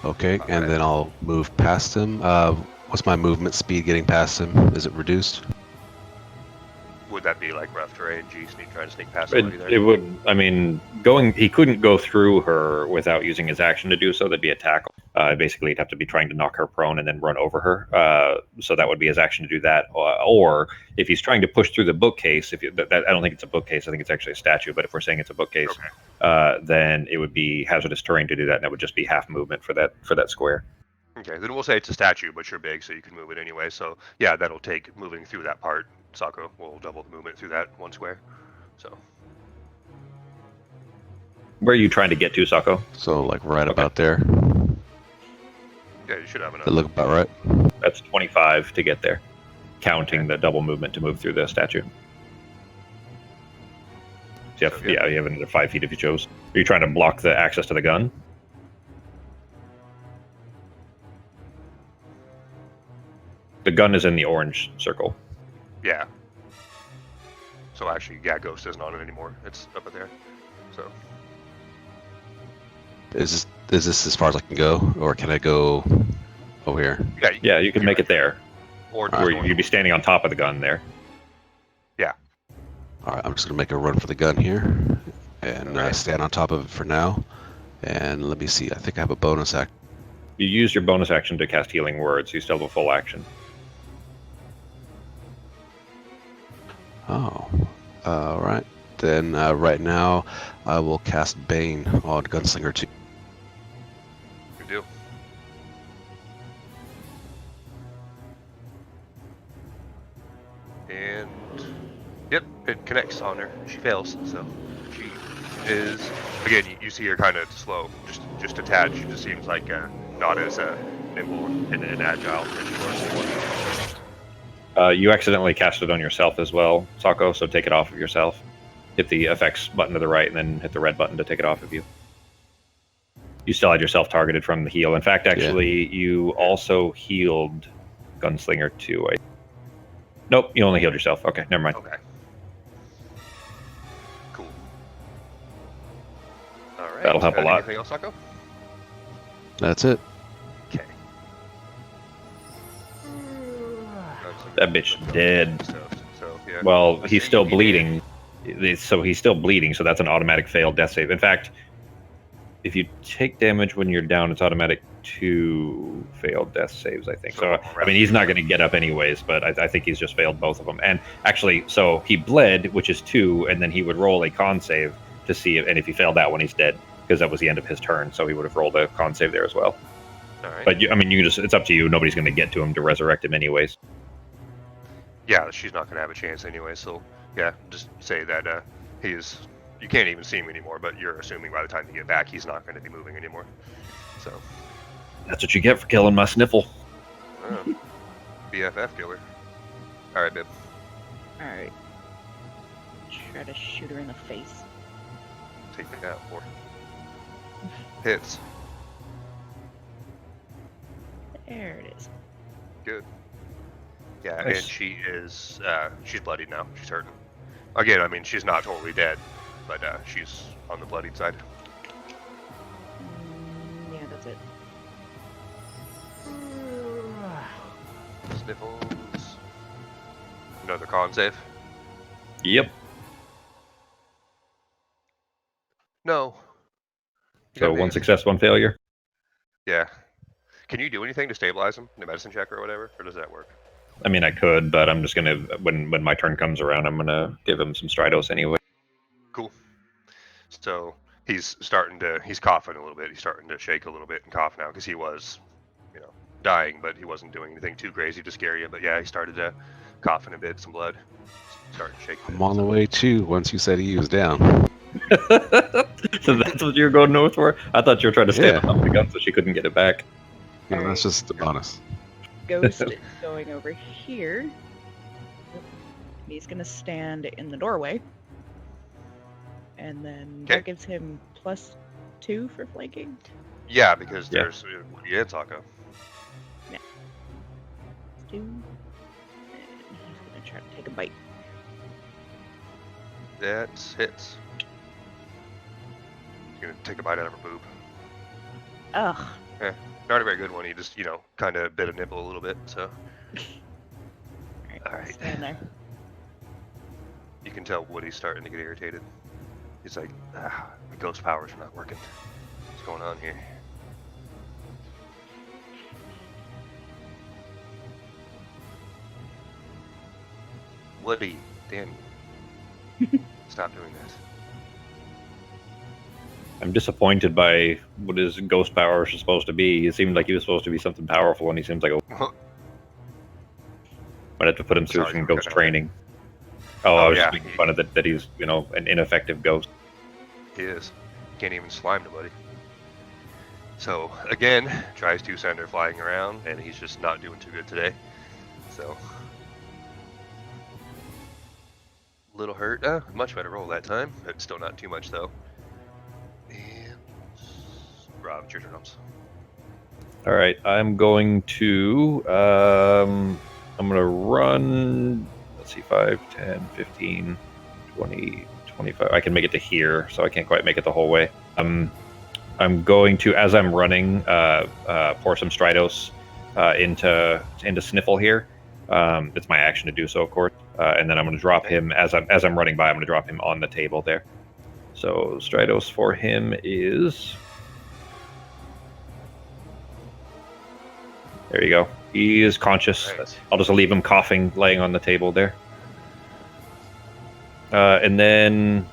Okay, and then I'll move past him. What's my movement speed getting past him? Is it reduced? Would that be like rough terrain, trying to sneak past somebody there? It would. I mean, he couldn't go through her without using his action to do so. That'd be a tackle. Basically, he'd have to be trying to knock her prone and then run over her. So that would be his action to do that. Or if he's trying to push through the bookcase, I don't think it's a bookcase. I think it's actually a statue. But if we're saying it's a bookcase, then it would be hazardous terrain to do that, and that would just be half movement for that square. Okay, then we'll say it's a statue, but you're big, so you can move it anyway. So yeah, that'll take moving through that part. Sako will double the movement through that one square. So. Where are you trying to get to, Sako? So like right about there. Yeah, you should have enough. That look about right. That's 25 to get there, counting the double movement to move through the statue. So you have another 5 feet if you chose. Are you trying to block the access to the gun? The gun is in the orange circle. Yeah. So actually, yeah, Ghost isn't on it anymore. It's up there. So. Is this as far as I can go, or can I go over here? Yeah, you can make it there. Or you'd be standing on top of the gun there. Yeah. All right, I'm just gonna make a run for the gun here, and stand on top of it for now. And let me see. I think I have a bonus action. You use your bonus action to cast Healing Word, so you still have a full action. Oh, all right. Then right now, I will cast Bane on Gunslinger 2. Good deal. And yep, it connects on her. She fails, so she is again. You see her kind of slow, just a tad. She just seems like not as nimble and agile as she was. You accidentally cast it on yourself as well, Sako, so take it off of yourself. Hit the effects button to the right and then hit the red button to take it off of you. You still had yourself targeted from the heal. In fact, actually, you also healed Gunslinger 2. Nope, you only healed yourself. Okay, never mind. Okay. Cool. All right. That'll help a lot. Anything else, Sako? That's it. Okay. That bitch dead. So, yeah. Well, he's still bleeding. So he's still bleeding, so that's an automatic failed death save. In fact, if you take damage when you're down, it's automatic 2 failed death saves, I think. So, I mean, he's not going to get up anyways, but I think he's just failed both of them. And actually, so he bled, which is 2, and then he would roll a con save to see if, and if he failed that one, he's dead, because that was the end of his turn, so he would have rolled a con save there as well. All right. But, I mean, it's up to you. Nobody's going to get to him to resurrect him anyways. Yeah, she's not going to have a chance anyway, so yeah, just say that he is. You can't even see him anymore, but you're assuming by the time you get back, he's not going to be moving anymore. So. That's what you get for killing my sniffle. BFF killer. All right, babe. All right. Try to shoot her in the face. Take that out for. Hits. There it is. Good. Yeah, Nice. and she is. She's bloodied now. She's hurting. Again, I mean, she's not totally dead, but she's on the bloodied side. Yeah, that's it. Sniffles. Another con save. Yep. No. So one success, one failure. Yeah. Can you do anything to stabilize him in a medicine check or whatever, or does that work? I mean, I could, but I'm just gonna when my turn comes around, I'm gonna give him some Stridos anyway. Cool. So he's coughing a little bit. He's starting to shake a little bit and cough now because he was, dying, but he wasn't doing anything too crazy to scare you. But yeah, he started to coughing a bit, some blood, starting to shake. I'm on the way too. Once you said he was down. So that's what you're going north for? I thought you were trying to stand Yeah. on top of the gun so she couldn't get it back. No, that's just the bonus. Ghost is going over here. He's gonna stand in the doorway. And then that gives him +2 for flanking. Yeah, because there's Wddh and Taco. Yeah. 2. And he's gonna try to take a bite. That hits. He's gonna take a bite out of her boob. Ugh. Not a very good one. He just, kind of bit a nipple a little bit. So All right. Stand there. you can tell Woody's starting to get irritated. He's like, the ghost powers are not working. What's going on here? Woody, damn you. Stop doing this. I'm disappointed by what his ghost powers are supposed to be. It seemed like he was supposed to be something powerful, and he seems like a. Might have to put him through some ghost training. I was just making fun of that he's, an ineffective ghost. He is. Can't even slime nobody. So, again, tries to send her flying around, and he's just not doing too good today. So, little hurt. Much better roll that time, but still not too much, though. And, Rob, it's your turn. All right, I'm going to run, let's see, 5, 10, 15, 20, 25. I can make it to here, so I can't quite make it the whole way. I'm going to, as I'm running, pour some Stridos into Sniffle here. It's my action to do so, of course. And then I'm going to drop him, as I'm running by, I'm going to drop him on the table there. So Stridos for him is... There you go. He is conscious. Nice. I'll just leave him coughing, laying on the table there. And then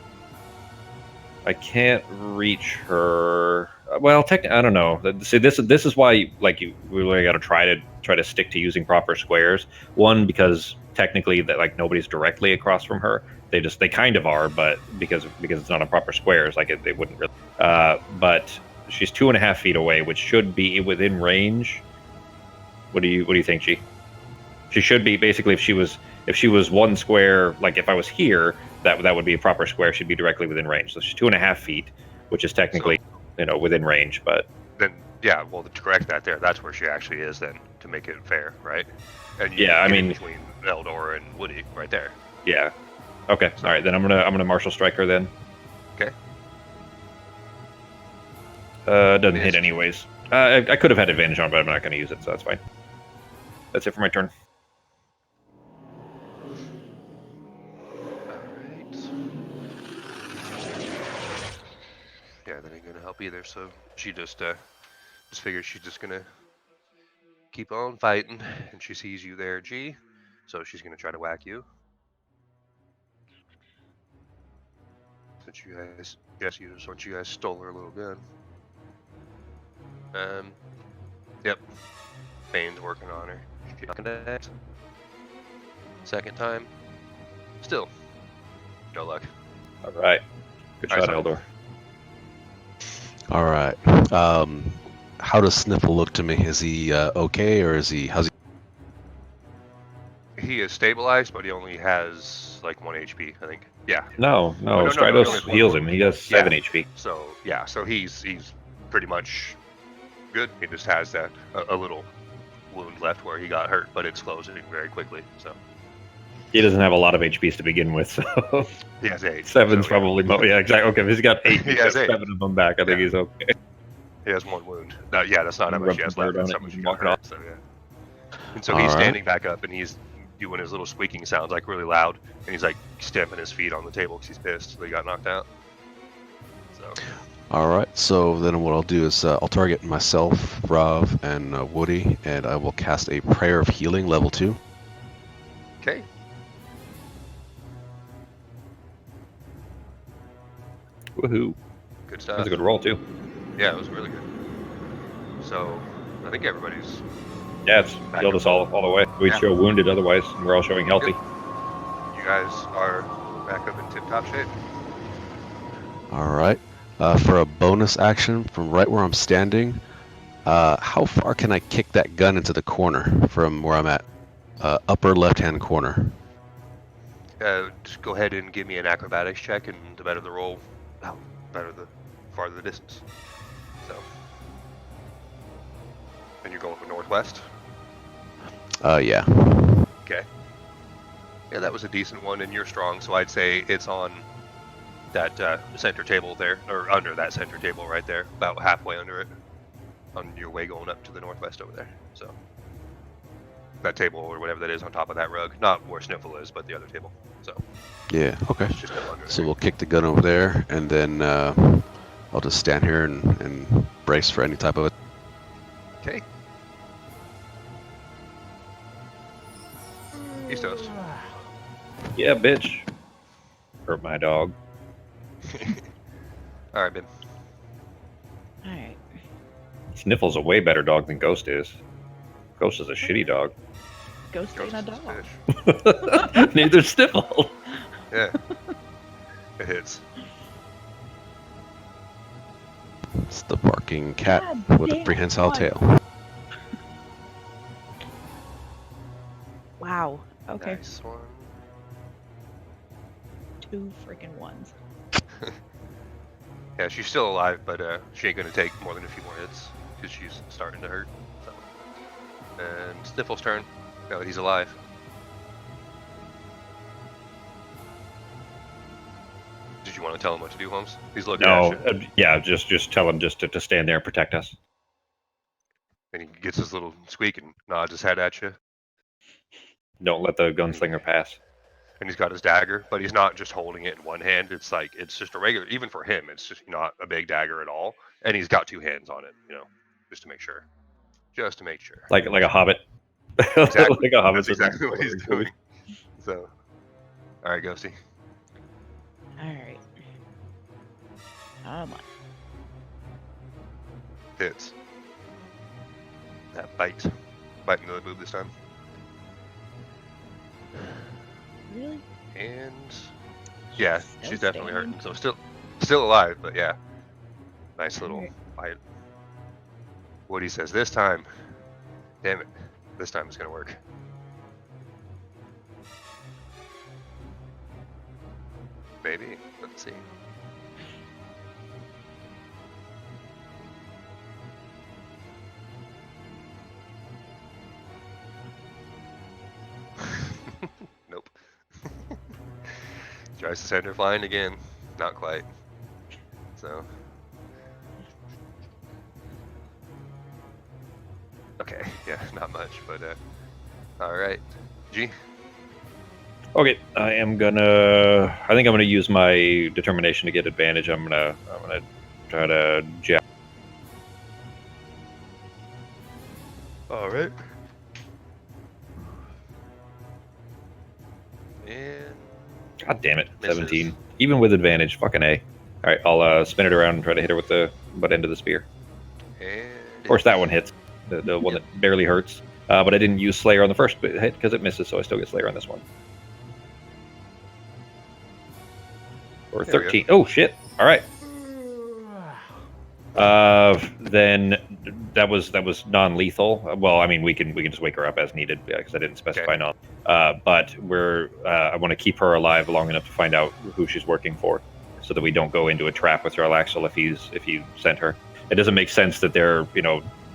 I can't reach her. Well, I don't know. See, this is why, we really got to try to stick to using proper squares. One, because technically that nobody's directly across from her. They kind of are, but because it's not a proper squares, they wouldn't really. But she's 2.5 feet away, which should be within range. What do you think, G? She should be basically if she was one square, if I was here, that would be a proper square. She'd be directly within range. So she's 2.5 feet, which is technically within range. But then to correct that that's where she actually is then to make it fair, right? And between Eldor and Wddh right there. Yeah. Okay. All right. Then I'm gonna martial strike her then. Okay. Doesn't hit anyways. I could have had advantage on it, but I'm not going to use it, so that's fine. That's it for my turn. Alright. Yeah, that ain't going to help either, so she just figures she's just going to keep on fighting, and she sees you there, G, so she's going to try to whack you. Since you guys stole her little gun. Yep. Bane's working on her. Connect. Second time. Still. No luck. All right. Good shot, Eldor. All right. How does Sniffle look to me? Is he okay, or how's he? He is stabilized, but he only has 1 HP, I think. Yeah. No. Stridos heals him. He has 7 HP. So he's pretty much good. He just has that a little wound left where he got hurt, but it's closing very quickly. So he doesn't have a lot of HPs to begin with, so he has 8. 7's probably yeah, exactly. Okay, if he's got 8, he has 8. 7 of them back. I think he's okay. He has 1 wound. That's not how much he has left. That's how much he got hurt. So and so he's standing back up and he's doing his little squeaking sounds really loud, and he's stamping his feet on the table because he's pissed that he got knocked out. So. All right, so then what I'll do is I'll target myself, Rav, and Wddh, and I will cast a Prayer of Healing, level 2. Okay. Woohoo! Good That stuff. was a good roll too. Yeah, it was really good. So I think everybody's Yeah, it's back killed up us all the way. We'd Yeah. show wounded otherwise, and we're all showing healthy. You guys are back up in tip-top shape. All right. For a bonus action from right where I'm standing, how far can I kick that gun into the corner from where I'm at? Upper left-hand corner. Just go ahead and give me an acrobatics check, and the better the roll, better the farther the distance. So, and you're going for northwest. Yeah. Okay. Yeah, that was a decent one, and you're strong, so I'd say it's on that center table there, or under that center table right there, about halfway under it, on your way going up to the northwest over there. So, that table or whatever that is on top of that rug, not where Sniffle is, but the other table. So, Yeah. Okay. it's just up under So there. we'll kick the gun over there, and then I'll just stand here and brace for any type of it. Okay. He's toast. Yeah, bitch. Hurt my dog. All right, Ben. All right. Sniffle's a way better dog than Ghost is. Ghost is a shitty dog. Ghost Ghost ain't a is dog. fish. Neither Sniffle. Yeah. It hits. It's the barking cat God with a damn, prehensile what? tail. Wow. Okay. Nice one. 2 freaking ones. Yeah, she's still alive, but she ain't gonna take more than a few more hits because she's starting to hurt. So. And Sniffle's turn. Now that he's alive. Did you want to tell him what to do, Holmes? He's looking No, at you, yeah, just tell him just to stand there and protect us. and he gets his little squeak and nods his head at you. Don't let the gunslinger pass. And he's got his dagger, but he's not just holding it in one hand. It's like it's just a regular. Even for him, it's just not a big dagger at all. And he's got 2 hands on it, just to make sure. Just to make sure. Like a hobbit. Exactly. Like a hobbit. That's exactly what he's doing. So, all right, Ghosty. All right. Come on. Hits. That bite. Biting the boob this time. Really? And yeah, Still she's definitely standing? hurting. So still alive, but yeah. Nice little Alright. bite. Woody says, this time. Damn it. This time it's gonna work. Maybe. Let's see. Nope. Tries to send her flying again. Not quite. So. Okay, yeah, not much, but alright. G? Okay, I think I'm gonna use my determination to get advantage. I'm gonna try to jab. Alright. And God damn it, misses. 17. Even with advantage, fucking A. All right, I'll spin it around and try to hit her with the butt end of the spear. And Of course, that one hits. The one that barely hurts. But I didn't use Slayer on the first hit because it misses, so I still get Slayer on this one. Or There we go. 13. Oh shit! All right. Then that was non-lethal. Well, I mean, we can just wake her up as needed because I didn't specify Okay. non. But I want to keep her alive long enough to find out who she's working for, so that we don't go into a trap with Jarlaxle if he sent her. It doesn't make sense that they're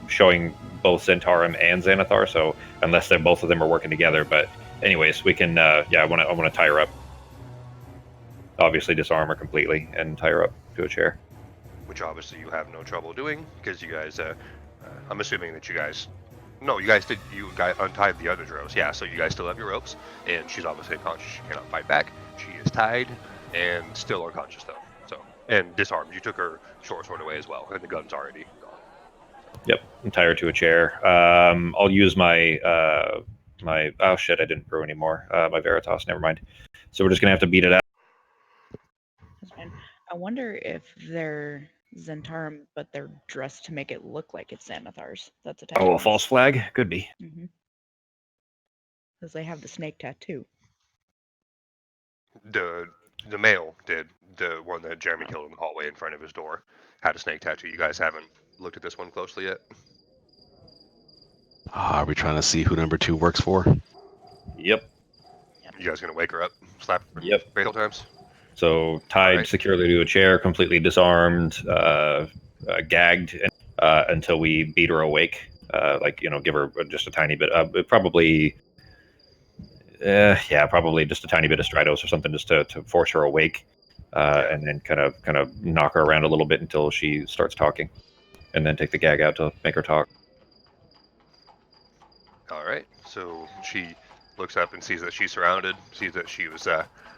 showing both Zentarum and Xanathar. So unless both of them are working together, but anyways, we can. I want to tie her up. Obviously, disarm her completely and tie her up to a chair. which obviously you have no trouble doing because you guys. I'm assuming that you guys. No, you guys did. You guys untied the other drows. Yeah, so you guys still have your ropes, and she's obviously unconscious. She cannot fight back. She is tied and still unconscious though. So and disarmed. You took her short sword away as well, and the gun's already gone. Yep, and tie her to a chair. I'll use my Oh shit, I didn't brew anymore. My Veritas, never mind. So we're just gonna have to beat it out. That's fine. I wonder if they're Zentarum, but they're dressed to make it look like it's Xanathars. That's attached. Oh, a false flag? Could be. Mm-hmm. Because they have the snake tattoo. The male did. The one that Jeremy killed in the hallway in front of his door had a snake tattoo. You guys haven't looked at this one closely yet? Are we trying to see who number 2 works for? Yep. You guys gonna wake her up, slap her Yep. fatal times? So tied Alright. securely to a chair, completely disarmed, gagged until we beat her awake. Give her just a tiny bit. Probably just a tiny bit of Stratos or something, just to force her awake, and then kind of knock her around a little bit until she starts talking, and then take the gag out to make her talk. All right. So she looks up and sees that she's surrounded, sees that she was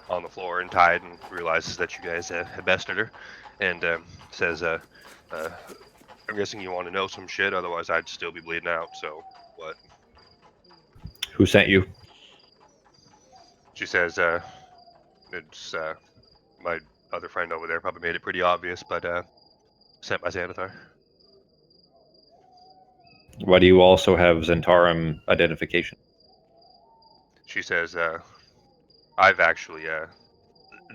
on the floor and tied, and realizes that you guys had bested her, and says, "I'm guessing you want to know some shit, otherwise I'd still be bleeding out. So what?" Who sent you? She says, "It's my other friend over there. Probably made it pretty obvious, but sent by Xanathar." Why do you also have Zentarum identification? She says, "I've actually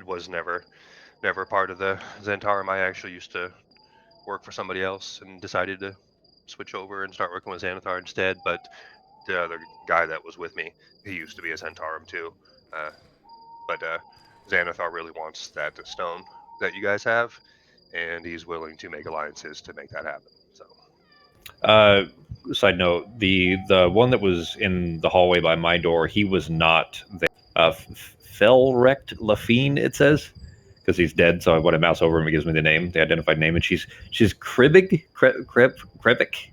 was never part of the Zentarum. I actually used to work for somebody else and decided to switch over and start working with Xanathar instead. But the other guy that was with me, he used to be a Zentarum too. But Xanathar really wants that stone that you guys have, and he's willing to make alliances to make that happen. So, Side note: the one that was in the hallway by my door, he was not there. Felrect Lafine, it says, because he's dead. So when I mouse over him, it gives me the name, the identified name, and she's Kribig, Krevik.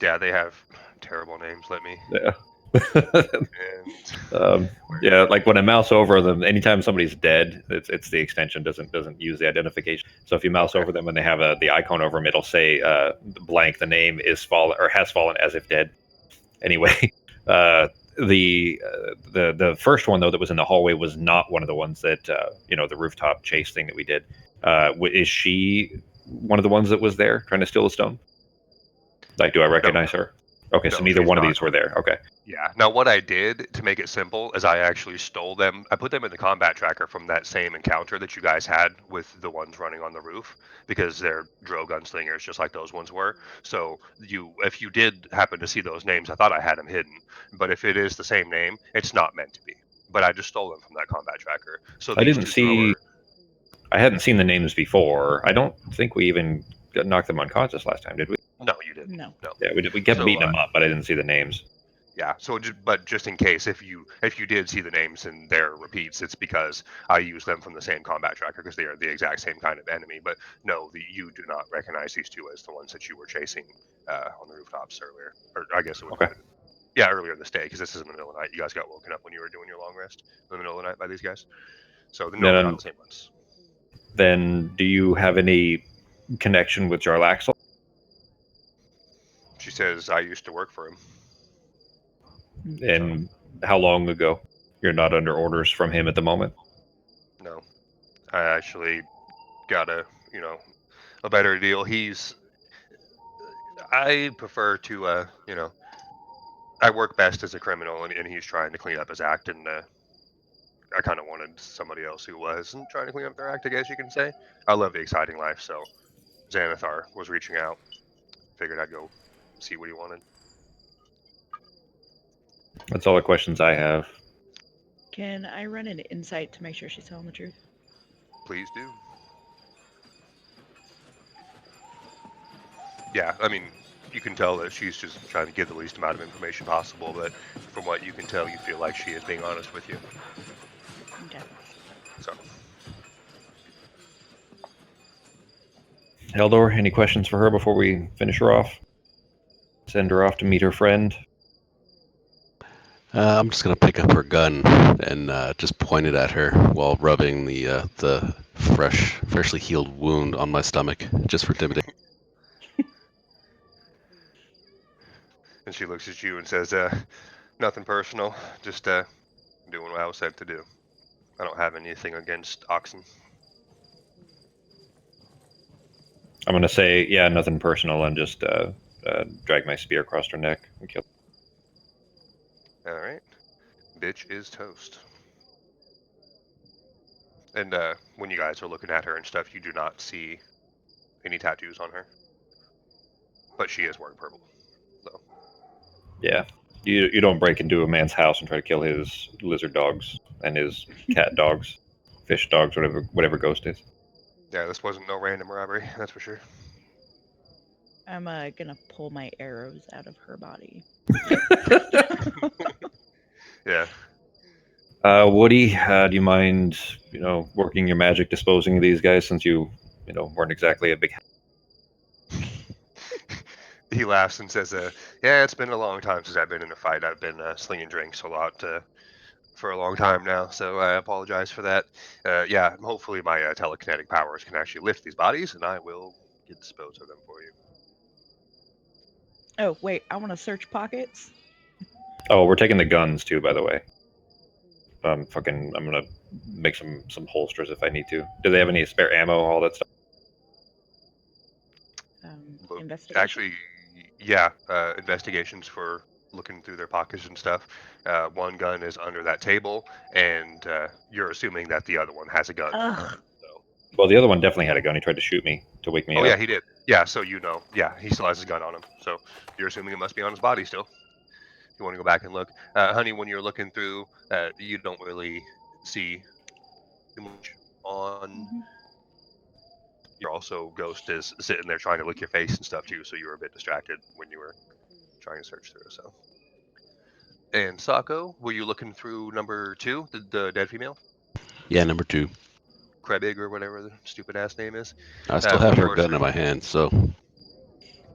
yeah, they have terrible names. Let me. Yeah. And Yeah, like when I mouse over them, anytime somebody's dead, it's the extension doesn't use the identification. So if you mouse over them and they have the icon over them, it'll say blank. The name is fallen or has fallen as if dead. Anyway, the first one though that was in the hallway was not one of the ones that the rooftop chase thing that we did. Is she one of the ones that was there trying to steal the stone? Like, do I recognize her? Okay, so No, neither she's one of not. these were there. Okay. Yeah. Now, what I did to make it simple is I actually stole them. I put them in the combat tracker from that same encounter that you guys had with the ones running on the roof, because they're drill gunslingers just like those ones were. So if you did happen to see those names, I thought I had them hidden. But if it is the same name, it's not meant to be. But I just stole them from that combat tracker. So I these didn't two see. thrower. I hadn't seen the names before. I don't think we even knocked them unconscious last time, did we? No, you didn't. No. No. Yeah, we did. We kept So, beating them up, but I didn't see the names. Yeah. So, but just in case, if you did see the names and they're repeats, it's because I used them from the same combat tracker because they are the exact same kind of enemy. But no, you do not recognize these two as the ones that you were chasing on the rooftops earlier, or I guess it would. Okay. Yeah, earlier this day, because this is in the middle of the night. You guys got woken up when you were doing your long rest in the middle of the night by these guys. So no, they're not the same ones. Then, do you have any connection with Jarlaxle? She says I used to work for him. And how long ago? You're not under orders from him at the moment? No, I actually got a better deal. I prefer to I work best as a criminal, and he's trying to clean up his act, and I kind of wanted somebody else who wasn't trying to clean up their act, I guess you can say. I love the exciting life, so Xanathar was reaching out. Figured I'd go see what he wanted. That's all the questions I have. Can I run an insight to make sure she's telling the truth? Please do. Yeah, I mean, you can tell that she's just trying to give the least amount of information possible, but from what you can tell, you feel like she is being honest with you. Okay. So, Eldor, any questions for her before we finish her off? Send her off to meet her friend. I'm just gonna pick up her gun and just point it at her while rubbing the freshly healed wound on my stomach, just for intimidation. and she looks at you and says, Nothing personal. Just doing what I was said to do. I don't have anything against oxen. I'm gonna say, yeah, nothing personal, and just drag my spear across her neck and kill. All right. Bitch is toast. And when you guys are looking at her and stuff, you do not see any tattoos on her. But she is wearing purple. So. Yeah, you don't break into a man's house and try to kill his lizard dogs and his cat dogs, fish dogs, whatever Ghost is. Yeah, this wasn't no random robbery, that's for sure. I'm gonna pull my arrows out of her body. Yeah. Woody, do you mind, working your magic disposing of these guys since you weren't exactly a big. He laughs and says, yeah, it's been a long time since I've been in a fight. I've been slinging drinks a lot for a long time now, so I apologize for that. Yeah, hopefully my telekinetic powers can actually lift these bodies, and I will dispose of them for you. Oh, wait, I want to search pockets. Oh, we're taking the guns too, by the way. I'm gonna make some holsters if I need to. Do they have any spare ammo? All that stuff. Investigation. Actually, yeah, investigations for looking through their pockets and stuff. One gun is under that table, and you're assuming that the other one has a gun. Ugh. So. Well, the other one definitely had a gun. He tried to shoot me to wake me up. Oh yeah, he did. Yeah, so yeah, he still has his gun on him. So you're assuming it must be on his body still. If you want to go back and look, honey, when you're looking through, you don't really see too much on. You're also Ghost is sitting there trying to lick your face and stuff too, so you were a bit distracted when you were trying to search through. So. And Sako, were you looking through number 2, the dead female? Yeah, number 2. Krebig or whatever the stupid ass name is. I still have her gun in my hand, so.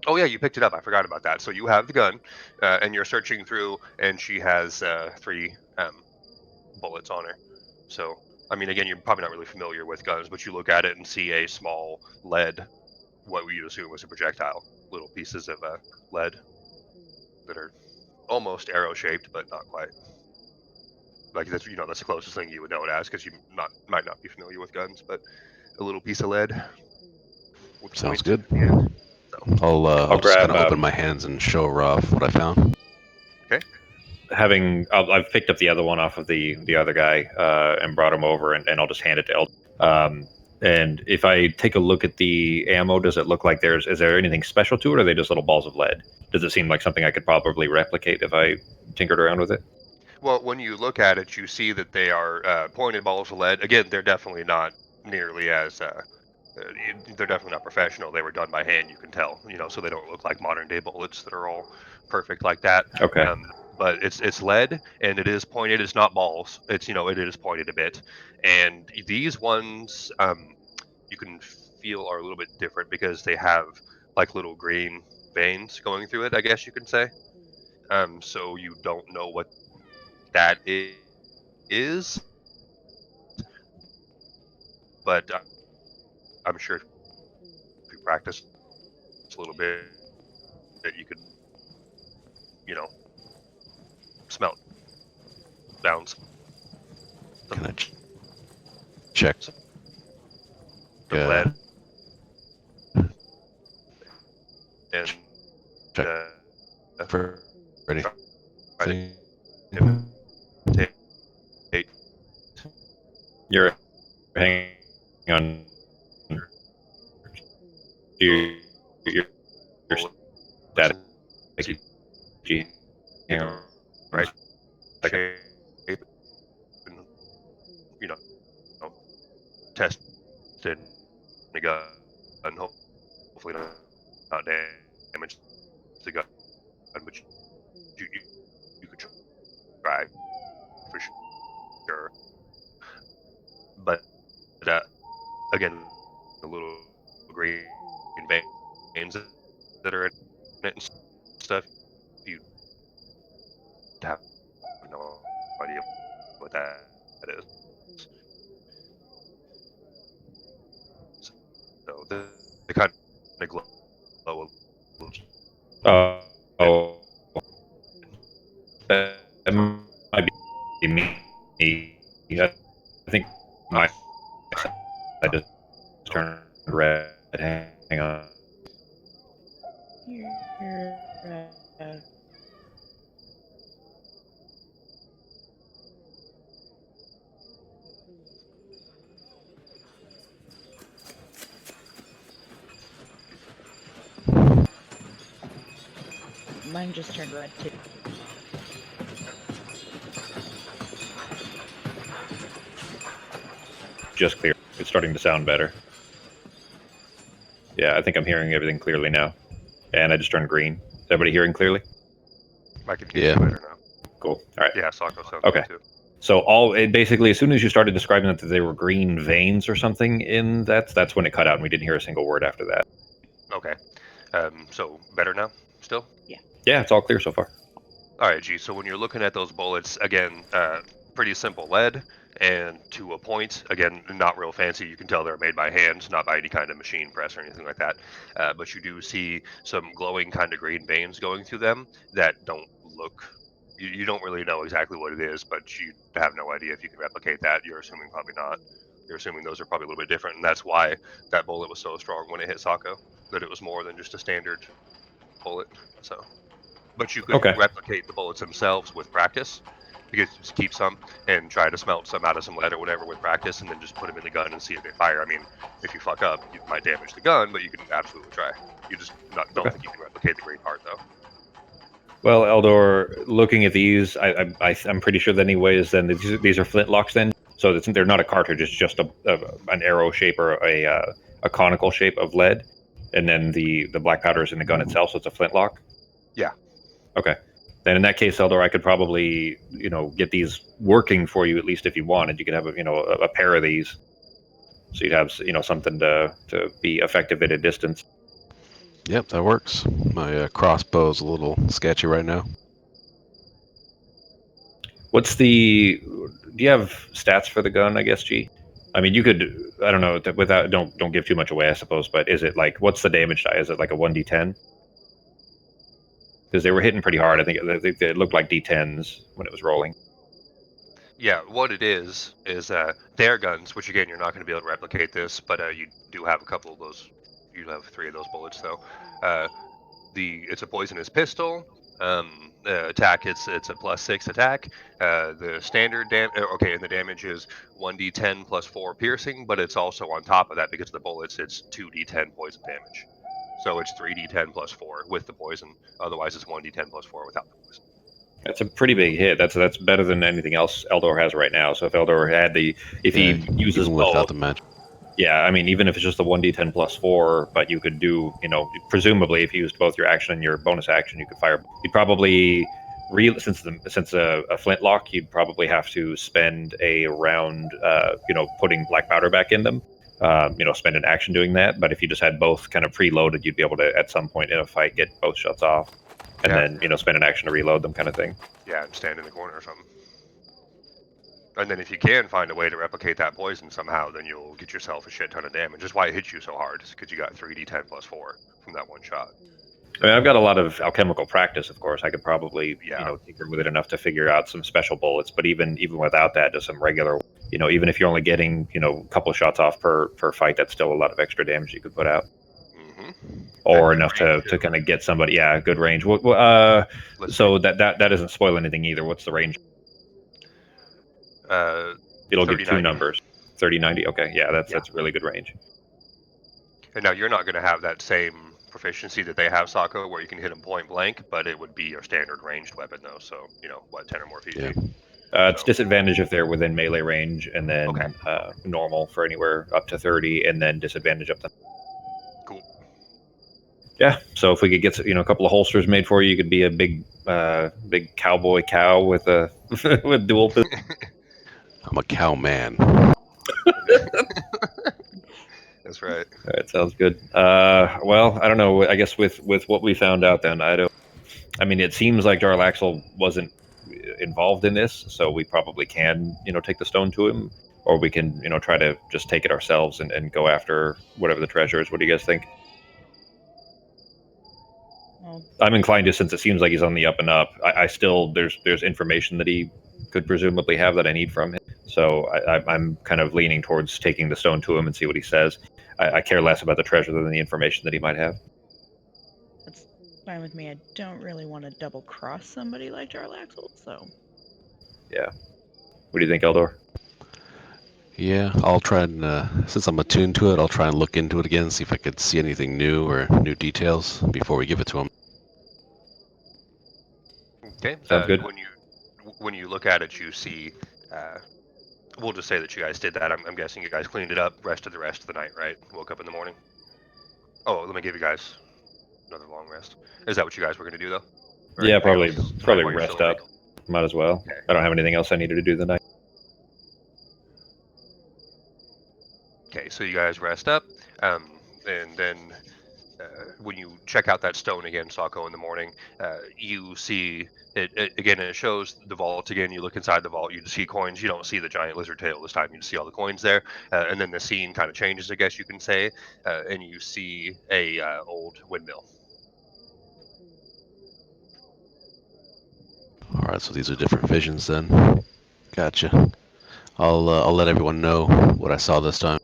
Oh yeah, you picked it up. I forgot about that. So you have the gun, and you're searching through, and she has 3 bullets on her. So I mean, again, you're probably not really familiar with guns, but you look at it and see a small lead, what you assume was a projectile, little pieces of lead that are almost arrow shaped, but not quite. Like that's that's the closest thing you would know it as, because you might not be familiar with guns, but a little piece of lead with Sounds point good. at the end. So. I'll just grab, kind of open my hands and show her off what I found. Okay. I've picked up the other one off of the other guy and brought him over, and I'll just hand it to Eld. And if I take a look at the ammo, does it look like is there anything special to it, or are they just little balls of lead? Does it seem like something I could probably replicate if I tinkered around with it? Well, when you look at it, you see that they are pointed balls of lead. Again, they're definitely not nearly as they're definitely not professional. They were done by hand, you can tell. So they don't look like modern day bullets that are all perfect like that. Okay. But it's lead, and it is pointed. It's not balls. It's it is pointed a bit. And these ones, you can feel are a little bit different because they have like little green veins going through it, I guess you can say. So you don't know what that is, but I'm sure if you practice a little bit, that you could, smelt down Can I some check lead and check for try to anything? imitate. You're hanging on. You're static. Hang on. Right Second. shape and test it in the gun and hopefully not damage the gun, but you could try for sure. But again, the little green veins that are in it and stuff, you have no idea what that is. So they kind of glow a little. Oh. It might be me. I think my I just turned red. Hang on. You're, mine just turned red too. Just clear. It's starting to sound better. Yeah, I think I'm hearing everything clearly now. And I just turned green. Is everybody hearing clearly? I can hear you better now. Cool. All right. Yeah, Socko sounds Okay. good too. So basically, as soon as you started describing that they were green veins or something in that's when it cut out, and we didn't hear a single word after that. Okay. So better now? Still? Yeah, it's all clear so far. All right, G. So when you're looking at those bullets, again, pretty simple lead, and to a point, again, not real fancy. You can tell they're made by hand, not by any kind of machine press or anything like that. But you do see some glowing kind of green veins going through them that don't look. You don't really know exactly what it is, but you have no idea if you can replicate that. You're assuming probably not. You're assuming those are probably a little bit different, and that's why that bullet was so strong when it hit Socko. That it was more than just a standard bullet. So. But you could Okay. replicate the bullets themselves with practice. You could just keep some and try to smelt some out of some lead or whatever with practice, and then just put them in the gun and see if they fire. I mean, if you fuck up, you might damage the gun, but you can absolutely try. You just don't think you can replicate the green part, though. Well, Eldor, looking at these, I'm pretty sure that anyways, then these are flintlocks then. So they're not a cartridge; it's just an arrow shape or a conical shape of lead, and then the black powder is in the gun itself, so it's a flintlock. Yeah. Okay. Then in that case, Eldor, I could probably get these working for you at least if you wanted. You could have a pair of these, so you'd have something to be effective at a distance. Yep, that works. My crossbow's a little sketchy right now. What's the? Do you have stats for the gun? I guess, G. I mean, you could. I don't know. Without don't give too much away, I suppose. But is it like what's the damage die? Is it like a 1d10? Because they were hitting pretty hard. I think it looked like d10s when it was rolling. Yeah, what it is their guns, which again, you're not going to be able to replicate this, but you do have a couple of those. You have 3 of those bullets, though. It's a poisonous pistol. Attack, it's a +6 attack. The standard and the damage is 1d10 plus 4 piercing, but it's also on top of that because of the bullets, it's 2d10 poison damage. So it's 3d10 plus 4 with the poison. Otherwise, it's 1d10 plus 4 without the poison. That's a pretty big hit. That's better than anything else Eldor has right now. So if Eldor had he uses even without both, the magic. yeah, I mean, even if it's just the 1d10 plus 4, but you could do, presumably if you used both your action and your bonus action, you could fire. You'd probably, since a flintlock, you'd probably have to spend a round, putting black powder back in them. Spend an action doing that. But if you just had both kind of preloaded, you'd be able to, at some point in a fight, get both shots off. And then, spend an action to reload them kind of thing. Yeah, and stand in the corner or something. And then if you can find a way to replicate that poison somehow, then you'll get yourself a shit ton of damage. That's why it hits you so hard, because you got 3d10 plus 4 from that one shot. I mean, I've got a lot of alchemical practice, of course. I could probably, tinker with it enough to figure out some special bullets. But even without that, just some regular, even if you're only getting, a couple shots off per fight, that's still a lot of extra damage you could put out. Mm-hmm. Or enough to kind of get somebody, good range. So that doesn't spoil anything either. What's the range? It'll give 2 numbers. 30-90. Okay, that's really good range. And now you're not going to have that same proficiency that they have, Socko, where you can hit them point blank, but it would be your standard ranged weapon, though. So 10 or more feet. Yeah. It's disadvantage if they're within melee range, and then normal for anywhere up to 30, and then disadvantage up to. Cool. Yeah, so if we could get a couple of holsters made for you, you could be a big cowboy cow with a with dual. I'm a cow man. That's right. All right, sounds good. Well, I don't know. I guess with what we found out, then I mean, it seems like Jarlaxle wasn't involved in this, so we probably can take the stone to him, or we can try to just take it ourselves and go after whatever the treasure is. What do you guys think? Well, I'm inclined to, since it seems like he's on the up and up. I still there's information that he could presumably have that I need from him. So I'm kind of leaning towards taking the stone to him and see what he says. I care less about the treasure than the information that he might have. that's fine with me. I don't really want to double cross somebody like Jarlaxle, so. Yeah. What do you think, Eldor? Yeah, I'll try and, since I'm attuned to it, I'll try and look into it again, see if I could see anything new or new details before we give it to him. Okay. Sounds good. When you look at it, you see. We'll just say that you guys did that. I'm guessing you guys cleaned it up, rested the rest of the night, right? Woke up in the morning. Oh, let me give you guys another long rest. Is that what you guys were going to do though? Or Yeah, anything probably else tonight probably while you're rest still up. awake? Might as well. Okay. I don't have anything else I needed to do the night. Okay, so you guys rest up, and then when you check out that stone again, Sako, in the morning, you see it again. It shows the vault again. You look inside the vault, you see coins. You don't see the giant lizard tail this time. You just see all the coins there, and then the scene kind of changes, I guess you can say, and you see a old windmill. All right, so these are different visions then. Gotcha. I'll let everyone know what I saw this time.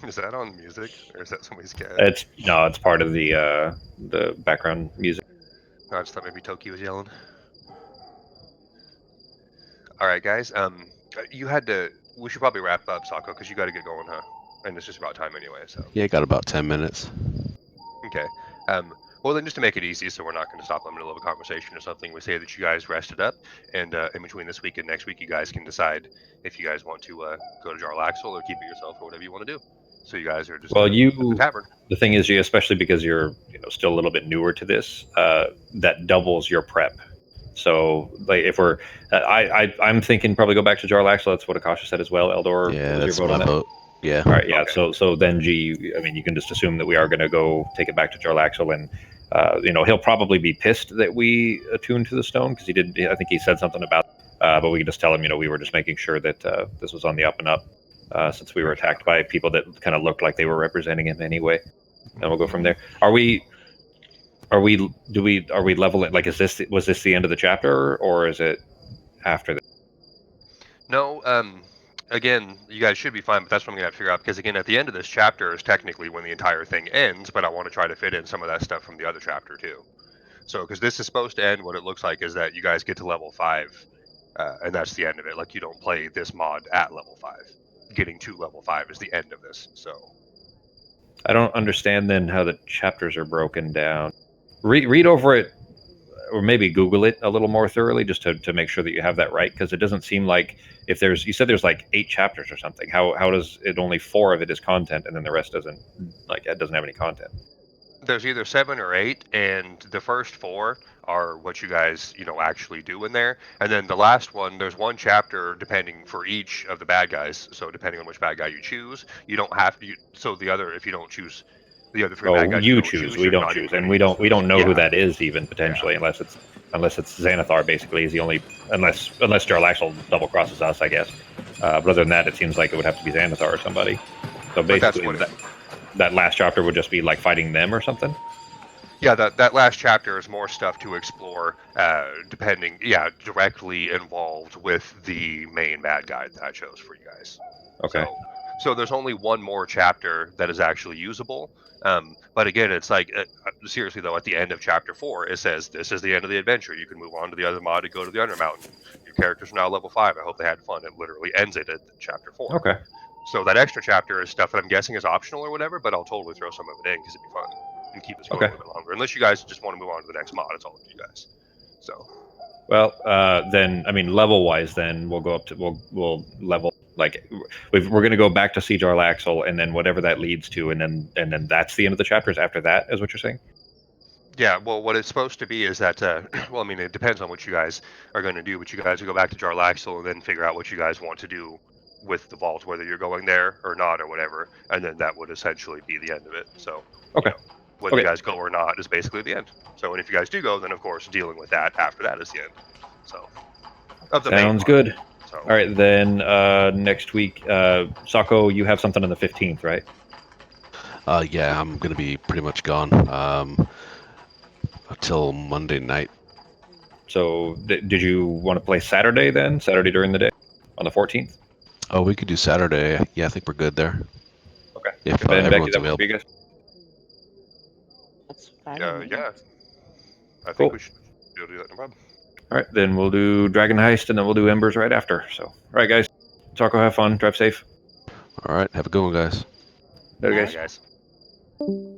Is that on music, or is that somebody's cat? It's part of the background music. I just thought maybe Toki was yelling. All right, guys. You had to. We should probably wrap up, Sako, because you got to get going, huh? And it's just about time anyway. So. Yeah, got about 10 minutes. Okay. Well, then, just to make it easy, so we're not going to stop in the middle of a conversation or something, we say that you guys rested up, and in between this week and next week, you guys can decide if you guys want to go to Jarlaxle or keep it yourself or whatever you want to do. So you guys are just Well, at the tavern. the thing is, especially because you're still a little bit newer to this, that doubles your prep. So like if we're, I'm thinking probably go back to Jarlaxle. That's what Akasha said as well. Eldor, Yeah, what was your that's vote my on that? vote. Yeah. All right, yeah. Okay. So then G, I mean, you can just assume that we are going to go take it back to Jarlaxle, and he'll probably be pissed that we attuned to the stone because he did. I think he said something about. But we can just tell him, we were just making sure that this was on the up and up, since we were attacked by people that kind of looked like they were representing him anyway, and we'll go from there. Are we level it? Like, was this the end of the chapter, or is it after this? No, again, you guys should be fine, but that's what I'm going to have to figure out, because, again, at the end of this chapter is technically when the entire thing ends, but I want to try to fit in some of that stuff from the other chapter, too. So, because this is supposed to end, what it looks like is that you guys get to level 5, and that's the end of it. Like, you don't play this mod at level 5. Getting to level 5 is the end of this, so. I don't understand then how the chapters are broken down. Read over it, or maybe Google it a little more thoroughly, just to make sure that you have that right, because it doesn't seem like, if you said there's like 8 chapters or something. How does it, only 4 of it is content, and then the rest doesn't, like, it doesn't have any content? There's either 7 or 8, and the first 4 are what you guys, actually do in there. And then the last one, there's one chapter depending for each of the bad guys. So depending on which bad guy you choose, you don't have to. So the other, if you don't choose the other 3 bad Oh, guys, you choose. We you're don't not choose, and including. we don't know who Yeah. that is even potentially, unless it's Xanathar. Basically, is the only, unless Jarlaxle double crosses us, I guess. But other than that, it seems like it would have to be Xanathar or somebody. So But that's basically, what that last chapter would just be like fighting them or something. Yeah, that last chapter is more stuff to explore, directly involved with the main bad guy that I chose for you guys. Okay. So there's only one more chapter that is actually usable. But again, it's like, seriously though, at the end of chapter 4, it says, this is the end of the adventure. You can move on to the other mod and go to the Undermountain. Your characters are now level 5. I hope they had fun. It literally ends it at chapter 4. Okay. So that extra chapter is stuff that I'm guessing is optional or whatever, but I'll totally throw some of it in because it'd be fun and keep us going a little bit longer. Unless you guys just want to move on to the next mod, it's all up to you guys. So. Well, then I mean, level wise, then we'll go up to we'll level, like, we're going to go back to see Jarlaxle, and then whatever that leads to, and then that's the end of the chapters. After that, is what you're saying? Yeah, well, what it's supposed to be is that, well, I mean, it depends on what you guys are going to do, but you guys will go back to Jarlaxle and then figure out what you guys want to do with the vault, whether you're going there or not or whatever, and then that would essentially be the end of it. So, okay. Whether you guys go or not is basically the end. So, and if you guys do go, then of course dealing with that after that is the end. So, of the Sounds main good. So. So All right, then next week, Sako, you have something on the 15th, right? Yeah, I'm gonna be pretty much gone until Monday night. So did you want to play Saturday then? Saturday during the day on the 14th? Oh, we could do Saturday. Yeah, I think we're good there. Okay. If Ben, Becky, everyone's that work for available. you guys? That's fine with me. yeah, I think Cool. we should be able to do that. No problem. All right, then we'll do Dragon Heist, and then we'll do Embers right after. So, all right, guys. Sako, have fun. Drive safe. All right, have a good one, guys. Later, Bye. guys. Bye, guys.